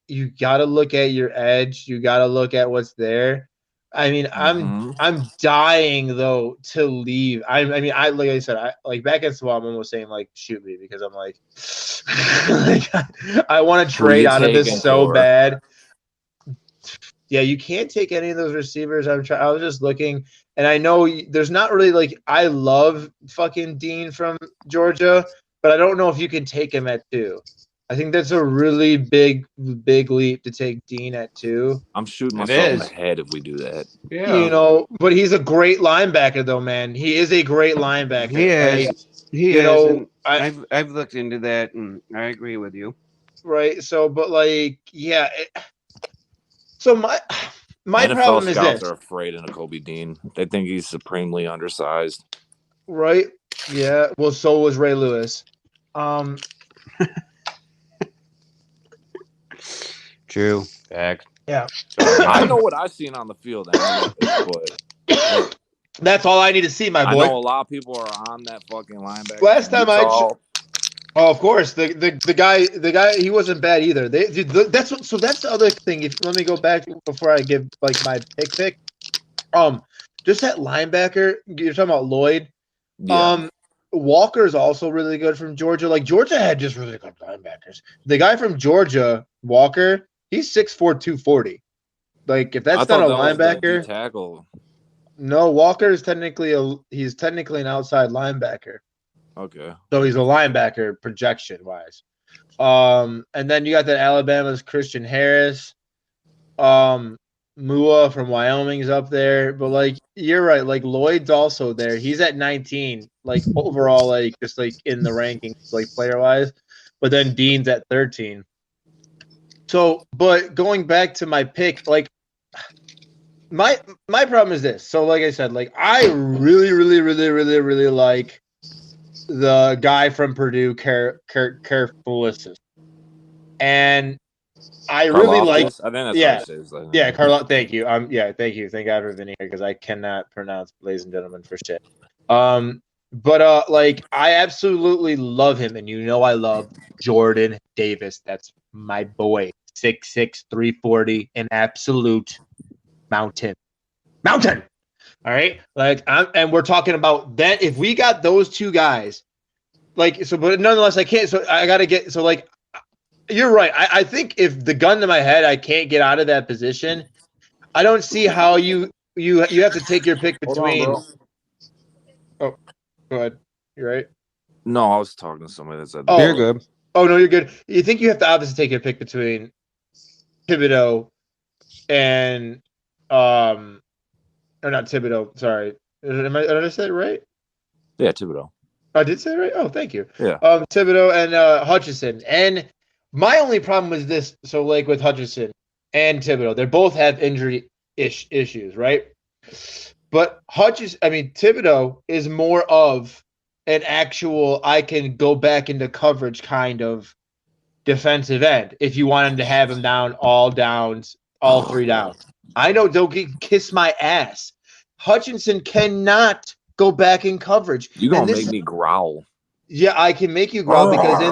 you got to look at your edge. You got to look at what's there. I mean, I'm dying though to leave. I mean, like I said, back against the wall, I'm almost saying shoot me, because I'm I want to trade out of this so bad. Yeah, you can't take any of those receivers. I was just looking, and I know there's not really I love fucking Dean from Georgia, but I don't know if you can take him at 2. I think that's a really big leap to take Dean at 2. I'm shooting myself in the head if we do that. Yeah. But he's a great linebacker, though, man. He is a great linebacker. He is. He is. I've looked into that, and I agree with you. Right. So, but yeah. So my NFL problem is scouts this. are afraid of Kobe Dean. They think he's supremely undersized. Right. Yeah. Well, so was Ray Lewis. True. Fact. Yeah. I know what I've seen on the field, but that's all I need to see, my boy. I know a lot of people are on that fucking linebacker. Last time oh, of course, the guy, he wasn't bad either. That's the other thing. Let me go back before I give my pick. Just that linebacker. You're talking about Lloyd. Yeah. Walker is also really good from Georgia. Georgia had just really good linebackers. The guy from Georgia, Walker, he's 6'4", 240. If that's not a linebacker, tackle. No, Walker is technically an outside linebacker. Okay. So he's a linebacker projection wise. And then you got that Alabama's Christian Harris. Mua from Wyoming's up there, but like you're right, like Lloyd's also there. He's at 19, like overall, like just like in the rankings, like player wise. But then Dean's at 13. So, but going back to my pick, like my problem is this. So, like I said, like I really like the guy from Purdue, Carefulus, and I really like. I think that's Yeah. how he says that. Yeah, Carlo. Thank you. Thank you. Thank God for Vinny here because I cannot pronounce, ladies and gentlemen, for shit. But like I absolutely love him, and you know I love Jordan Davis. That's my boy. 6'6", 340, an absolute mountain. All right, and we're talking about that. If we got those two guys, like so, but nonetheless, I can't. So I gotta get. So like, you're right. I think if the gun to my head, I can't get out of that position. I don't see how you have to take your pick between. Hold on, bro. Oh, go ahead. You're right. No, I was talking to somebody that said. Oh, You're good. Oh no, you're good. You think you have to obviously take your pick between Thibodeau and or not Thibodeau. Sorry, did I say it right? Yeah, Thibodeau. I did say it right. Oh, thank you. Yeah. Thibodeau and Hutchinson. And my only problem was this. So like with Hutchinson and Thibodeau, they both have injury issues, right? But Thibodeau is more of an actual I can go back into coverage kind of defensive end if you wanted to have him down all downs, all three downs. I know, don't kiss my ass. Hutchinson cannot go back in coverage. You're going to make me growl. Yeah, I can make you growl because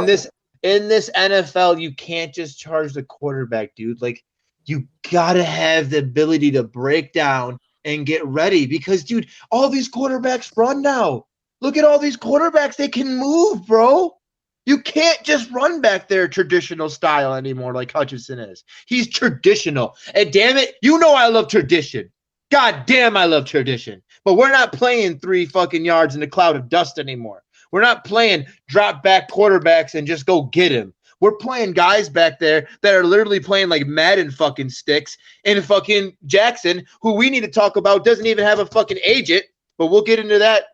in this NFL, you can't just charge the quarterback, dude. Like, you got to have the ability to break down and get ready because, dude, all these quarterbacks run now. Look at all these quarterbacks. They can move, bro. You can't just run back there traditional style anymore like Hutchinson is. He's traditional. And damn it, you know I love tradition. God damn, I love tradition. But we're not playing 3 fucking yards in a cloud of dust anymore. We're not playing drop back quarterbacks and just go get him. We're playing guys back there that are literally playing like Madden fucking sticks and fucking Jackson, who we need to talk about, doesn't even have a fucking agent. But we'll get into that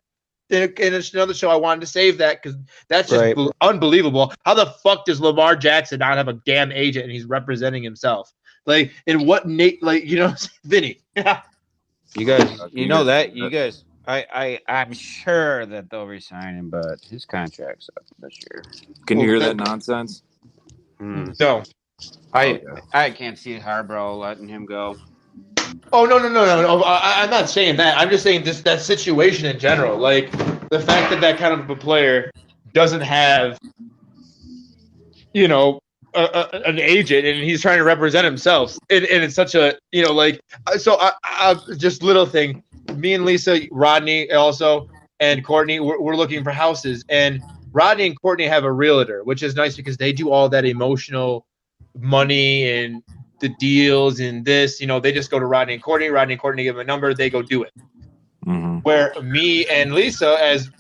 in another show. I wanted to save that because that's just unbelievable. How the fuck does Lamar Jackson not have a damn agent and he's representing himself? Like, in what Nate, like, you know, Vinny. You guys, you know that? You guys, I'm sure that they'll resign him, but his contract's up this year. Can you hear that nonsense? No. I can't see Harborough letting him go. Oh, no. I'm not saying that. I'm just saying that situation in general. Like, the fact that kind of a player doesn't have, you know, an agent and he's trying to represent himself. And it's such a, you know, like, so I just little thing. Me and Lisa, Rodney also, and Courtney, we're looking for houses. And Rodney and Courtney have a realtor, which is nice because they do all that emotional money and the deals and this, you know, they just go to Rodney and Courtney give them a number, they go do it. Mm-hmm. Where me and Lisa, as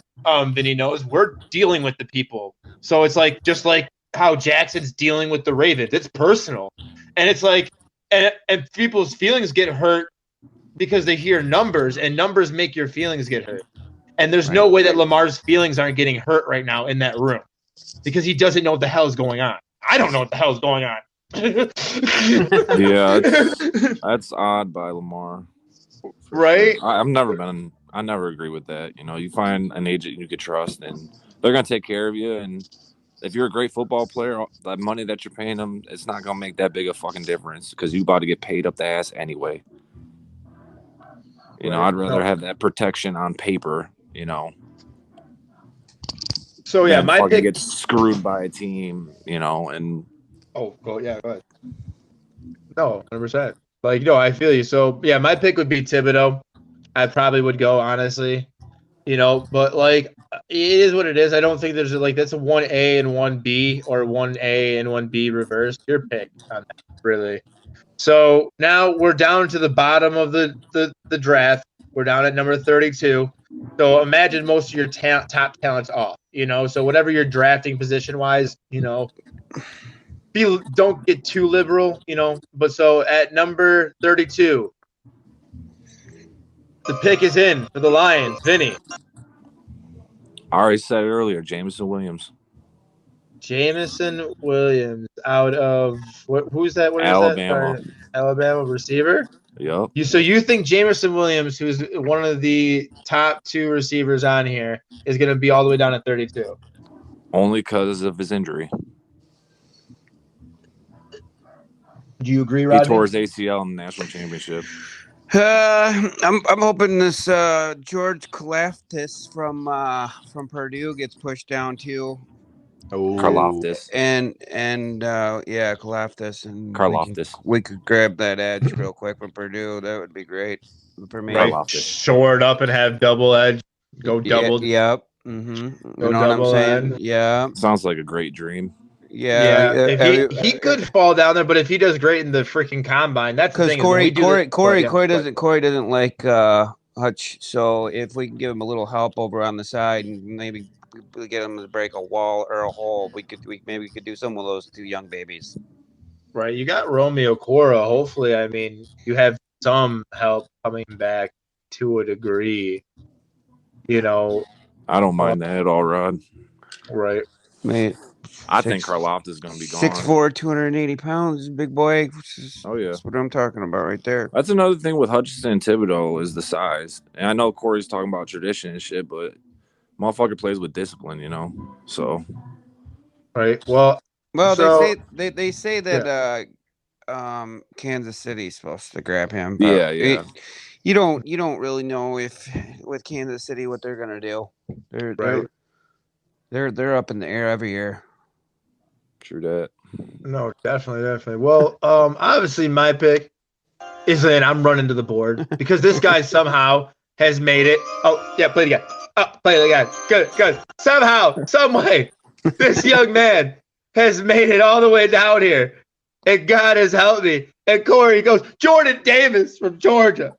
Vinny knows, we're dealing with the people. So it's like, just like how Jackson's dealing with the Ravens, it's personal. And it's like, and people's feelings get hurt because they hear numbers, and numbers make your feelings get hurt. And there's no way that Lamar's feelings aren't getting hurt right now in that room because he doesn't know what the hell is going on. I don't know what the hell is going on. Yeah, that's odd by Lamar, right? Sure. I never agree with that. You know, you find an agent you could trust, and they're gonna take care of you. And if you're a great football player, that money that you're paying them, it's not gonna make that big a fucking difference because you about to get paid up the ass anyway. You know, I'd rather have that protection on paper. You know. So yeah, my pick gets screwed by a team. You know, and. Go ahead. No, 100%. Like, no, I feel you. So, yeah, my pick would be Thibodeau. I probably would go, honestly. You know, but, like, it is what it is. I don't think there's, like, that's a 1A and 1B or 1A and 1B reverse. Your pick on that, really. So, now we're down to the bottom of the draft. We're down at number 32. So, imagine most of your top talent's off, you know. So, whatever you're drafting position-wise, you know, don't get too liberal, But so at number 32, the pick is in for the Lions. Vinny. I already said it earlier, Jameson Williams. Jameson Williams out of who's that? What is Alabama. that? Alabama receiver. Yep. So you think Jameson Williams, who's one of the top 2 receivers on here, is going to be all the way down at 32? Only because of his injury. Do you agree, Rodney? He tore his ACL in the national championship. I'm hoping this George Kalaftis from Purdue gets pushed down too. Karlaftis. And yeah, Kalaftis, and Karlaftis. we could grab that edge real quick from Purdue. That would be great for me. Right. Short up and have double edge. Go double. Yep. Mm-hmm. Go you know what I'm saying? end. Yeah. Sounds like a great dream. Yeah. If he could fall down there, but if he does great in the freaking combine, that's the thing. Corey doesn't like Hutch. So if we can give him a little help over on the side and maybe get him to break a wall or a hole, we could do some with those 2 young babies. Right. You got Romeo Cora. Hopefully, you have some help coming back to a degree. I don't mind that at all, Rod. Right. Mate. I think Karlaftis is going to be gone. 6'4", 280 pounds, big boy. Oh, yeah. That's what I'm talking about right there. That's another thing with Hutchinson and Thibodeau is the size. And I know Corey's talking about tradition and shit, but motherfucker plays with discipline, So. Right. Well, they say that Kansas City's supposed to grab him. Yeah. You don't really know if with Kansas City what they're gonna do. They're up in the air every year. True that. No, definitely. Well, obviously my pick is that I'm running to the board because this guy somehow has made it. Oh, yeah, play the guy. Oh, play the guy. Good. Somehow, some way, this young man has made it all the way down here. And God has helped me. And Corey goes, Jordan Davis from Georgia.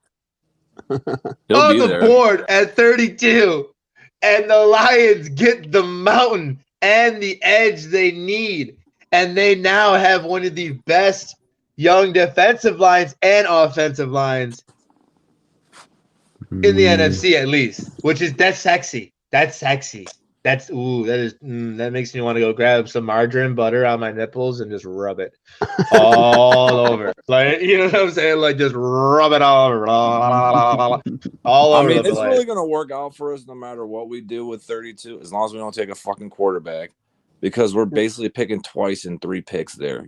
On the board at 32. And the Lions get the mountain and the edge they need. And they now have one of the best young defensive lines and offensive lines in the NFC, at least. That's sexy. That makes me want to go grab some margarine butter on my nipples and just rub it all over. Like, you know what I'm saying? Like, just rub it all over. All over. It's really going to work out for us no matter what we do with 32, as long as we don't take a fucking quarterback, because we're basically picking twice in 3 picks there,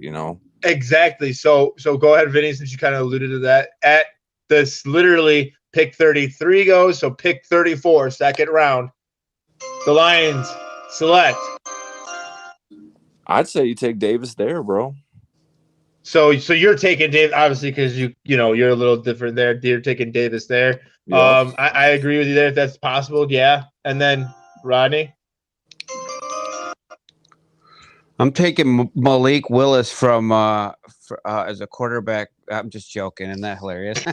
Exactly. So go ahead, Vinny, since you kind of alluded to that. At this, literally, pick 33 goes, so pick 34, second round. The Lions select. I'd say you take Davis there, bro. So you're taking Davis, obviously, because you're a little different there. You're taking Davis there. Yep. I agree with you there if that's possible. Yeah. And then Rodney. I'm taking Malik Willis from as a quarterback. I'm just joking. Isn't that hilarious?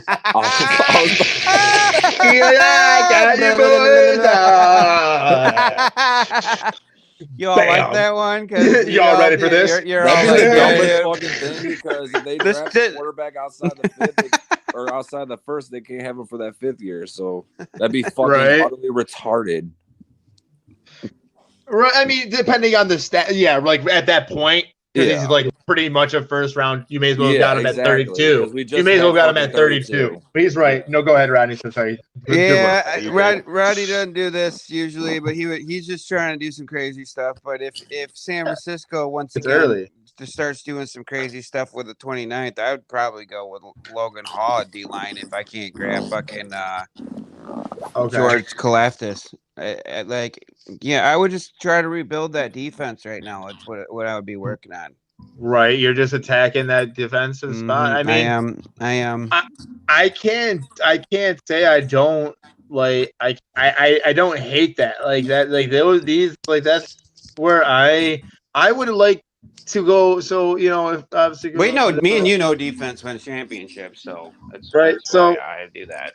You all like that one? You all ready for this? You're all That'd be the like, dumbest fucking thing, because if they draft a quarterback outside the 5th or outside the 1st, they can't have him for that 5th year. So that'd be fucking utterly retarded. Right. I mean, depending on the stat, yeah, like at that point, because he's like pretty much a first round. You may as well have got him at 32. You may as well got him at 32. But he's right. No, go ahead, Rodney. So sorry. Yeah, Rodney doesn't do this usually, but he's just trying to do some crazy stuff. But if San Francisco once again starts doing some crazy stuff with the 29th, I would probably go with Logan Hall at D-line if I can't grab fucking George Kalaftis. I would just try to rebuild that defense right now. That's what I would be working on. Right, you're just attacking that defensive spot. I mean, I am. I can't say I don't like. I don't hate that. Like that. Like these. Like that's where I would like to go. So if obviously. Wait, no, me and you know defense wins championships, so that's right. So I do that.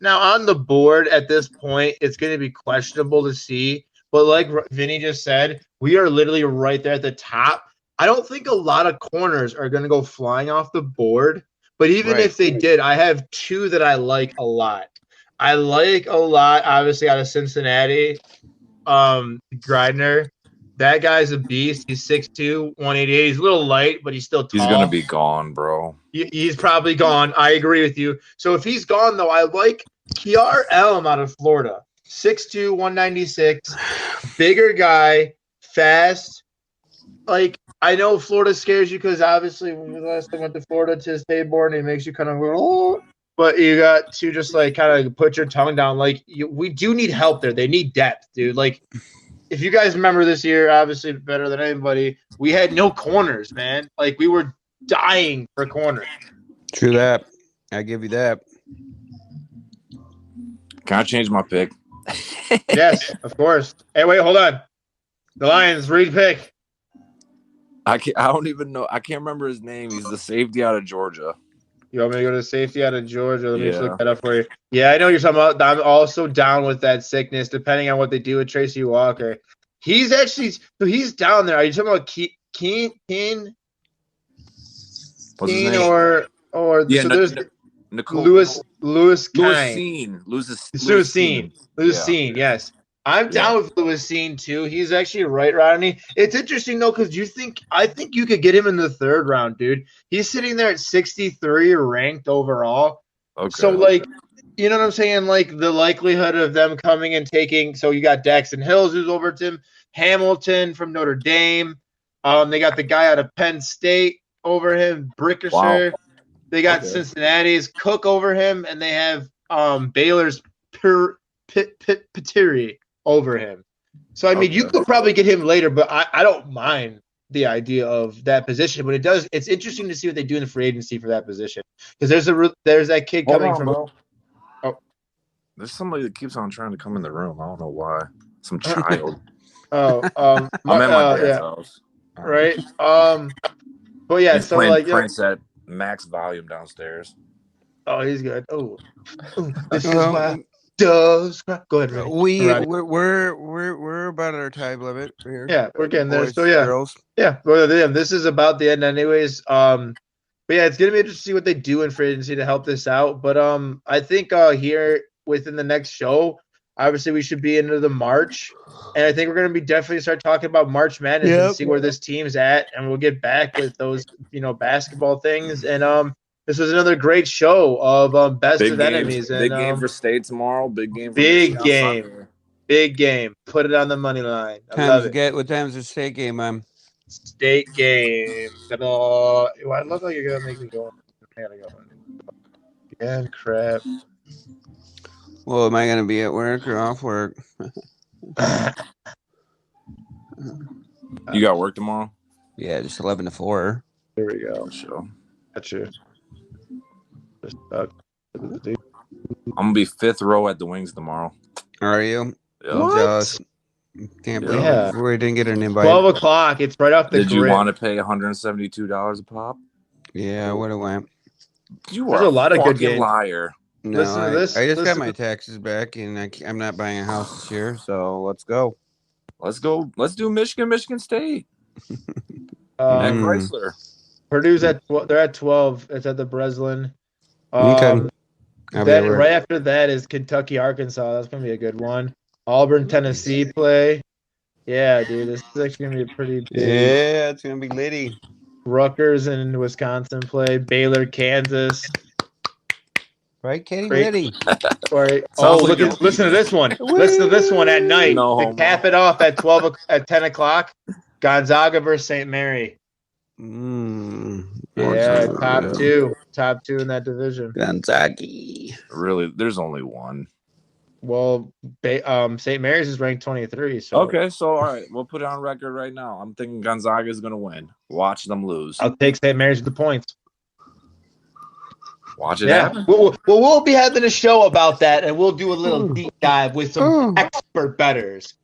Now, on the board at this point, it's going to be questionable to see. But like Vinny just said, we are literally right there at the top. I don't think a lot of corners are going to go flying off the board. But even if they did, I have two that I like a lot. I like a lot, obviously, out of Cincinnati, Gridner. That guy's a beast. He's 6'2", 188. He's a little light, but he's still tall. He's going to be gone, bro. He's probably gone. I agree with you. So if he's gone, though, I like Kiar Elm out of Florida. 6'2", 196. Bigger guy, fast. Like, I know Florida scares you because obviously when you last time went to Florida to Taborn, it makes you kind of go, oh. But you got to just like kind of put your tongue down. Like, we do need help there. They need depth, dude. Like, if you guys remember this year, obviously better than anybody, we had no corners, man. Like, we were dying for corners. True that. I give you that. Can I change my pick? Yes, of course. Hey, wait, hold on. The Lions, read pick. I don't even know. I can't remember his name. He's the safety out of Georgia. You want me to go to safety out of Georgia? Let me just Yeah. look that up for you. Yeah, I know what you're talking about. I'm also down with that sickness, depending on what they do with Tracy Walker. He's actually – so he's down there. Are you talking about Keen What's his name? or Yeah, so there's Nicole. Lewis Kine. Lewisine. Lewisine, yes. I'm down with Lewisine too. He's actually right, Rodney. It's interesting though, because I think you could get him in the third round, dude. He's sitting there at 63 ranked overall. Okay. So like, you know what I'm saying? Like the likelihood of them coming and taking. So you got Daxton Hills who's over Tim Hamilton from Notre Dame. They got the guy out of Penn State over him, Brickisher. Wow. They got Cincinnati's Cook over him, and they have Baylor's Patiri over him. So, I mean, you could probably get him later, but I don't mind the idea of that position. But it's interesting to see what they do in the free agency for that position. Because there's that kid coming from – oh, there's somebody that keeps on trying to come in the room. I don't know why. Some child. I'm at my dad's house. Right. But yeah, He's so playing like Prince at max volume downstairs. Oh, he's good. Oh, this is why doves cry. Go ahead, Randy. We're about our time limit here. Yeah, we're getting there. Boys, So yeah, girls. Well, this is about the end, anyways. But yeah, it's gonna be interesting to see what they do in free agency to help this out. But I think here within the next show, obviously we should be into the March, and I think we're gonna be definitely start talking about March Madness and see where this team's at, and we'll get back with those basketball things. And this was another great show of best of enemies. And, big game for State tomorrow. Big game. Big game. Put it on the money line. I love it. What time's the state game on? State game. I look like you're gonna make me go. I gotta go. Yeah, crap. Well, am I gonna be at work or off work? You got work tomorrow? Yeah, just 11 to 4. Here we go. Sure. Got you. I'm gonna be fifth row at the Wings tomorrow. Are you? Yeah. I'm jealous. Can't believe we didn't get an invite. 12 o'clock. It's right off the Did grid. you want to pay $172 a pop? Yeah, I would have went. You There's are a lot of good games. liar. No, Listen to this. I just got Listen my to- taxes back, and I'm not buying a house this year, so let's go. Let's go. Let's do Michigan State. At Um, Chrysler. Purdue's they're at 12. It's at the Breslin. Okay. I'll be Then at work. right after that is Kentucky, Arkansas. That's gonna be a good one. Auburn, Tennessee play. Yeah, dude, this is actually gonna be a pretty big. Yeah, it's gonna be litty. Rutgers and Wisconsin play. Baylor, Kansas. Right, Katie? Great. Litty. Right. Sounds like Listen to this one. Listen to this one at night. No to homo. cap it off at 10 o'clock. Gonzaga versus St. Mary. Yeah, top two in that division. Gonzaga. Really, there's only one. Well, St. Mary's is ranked 23. So Okay, so all right, we'll put it on record right now. I'm thinking Gonzaga is gonna win. Watch them lose. I'll take St. Mary's with the points. Watch it Yeah, happen. we'll be having a show about that, and we'll do a little deep dive with some expert bettors.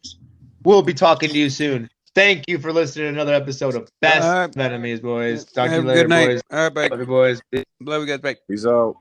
We'll be talking to you soon. Thank you for listening to another episode of Best of Enemies, boys. Talk to you later, Good night. boys. All right, bye. Love you, boys. Love you guys. Bye. Peace out.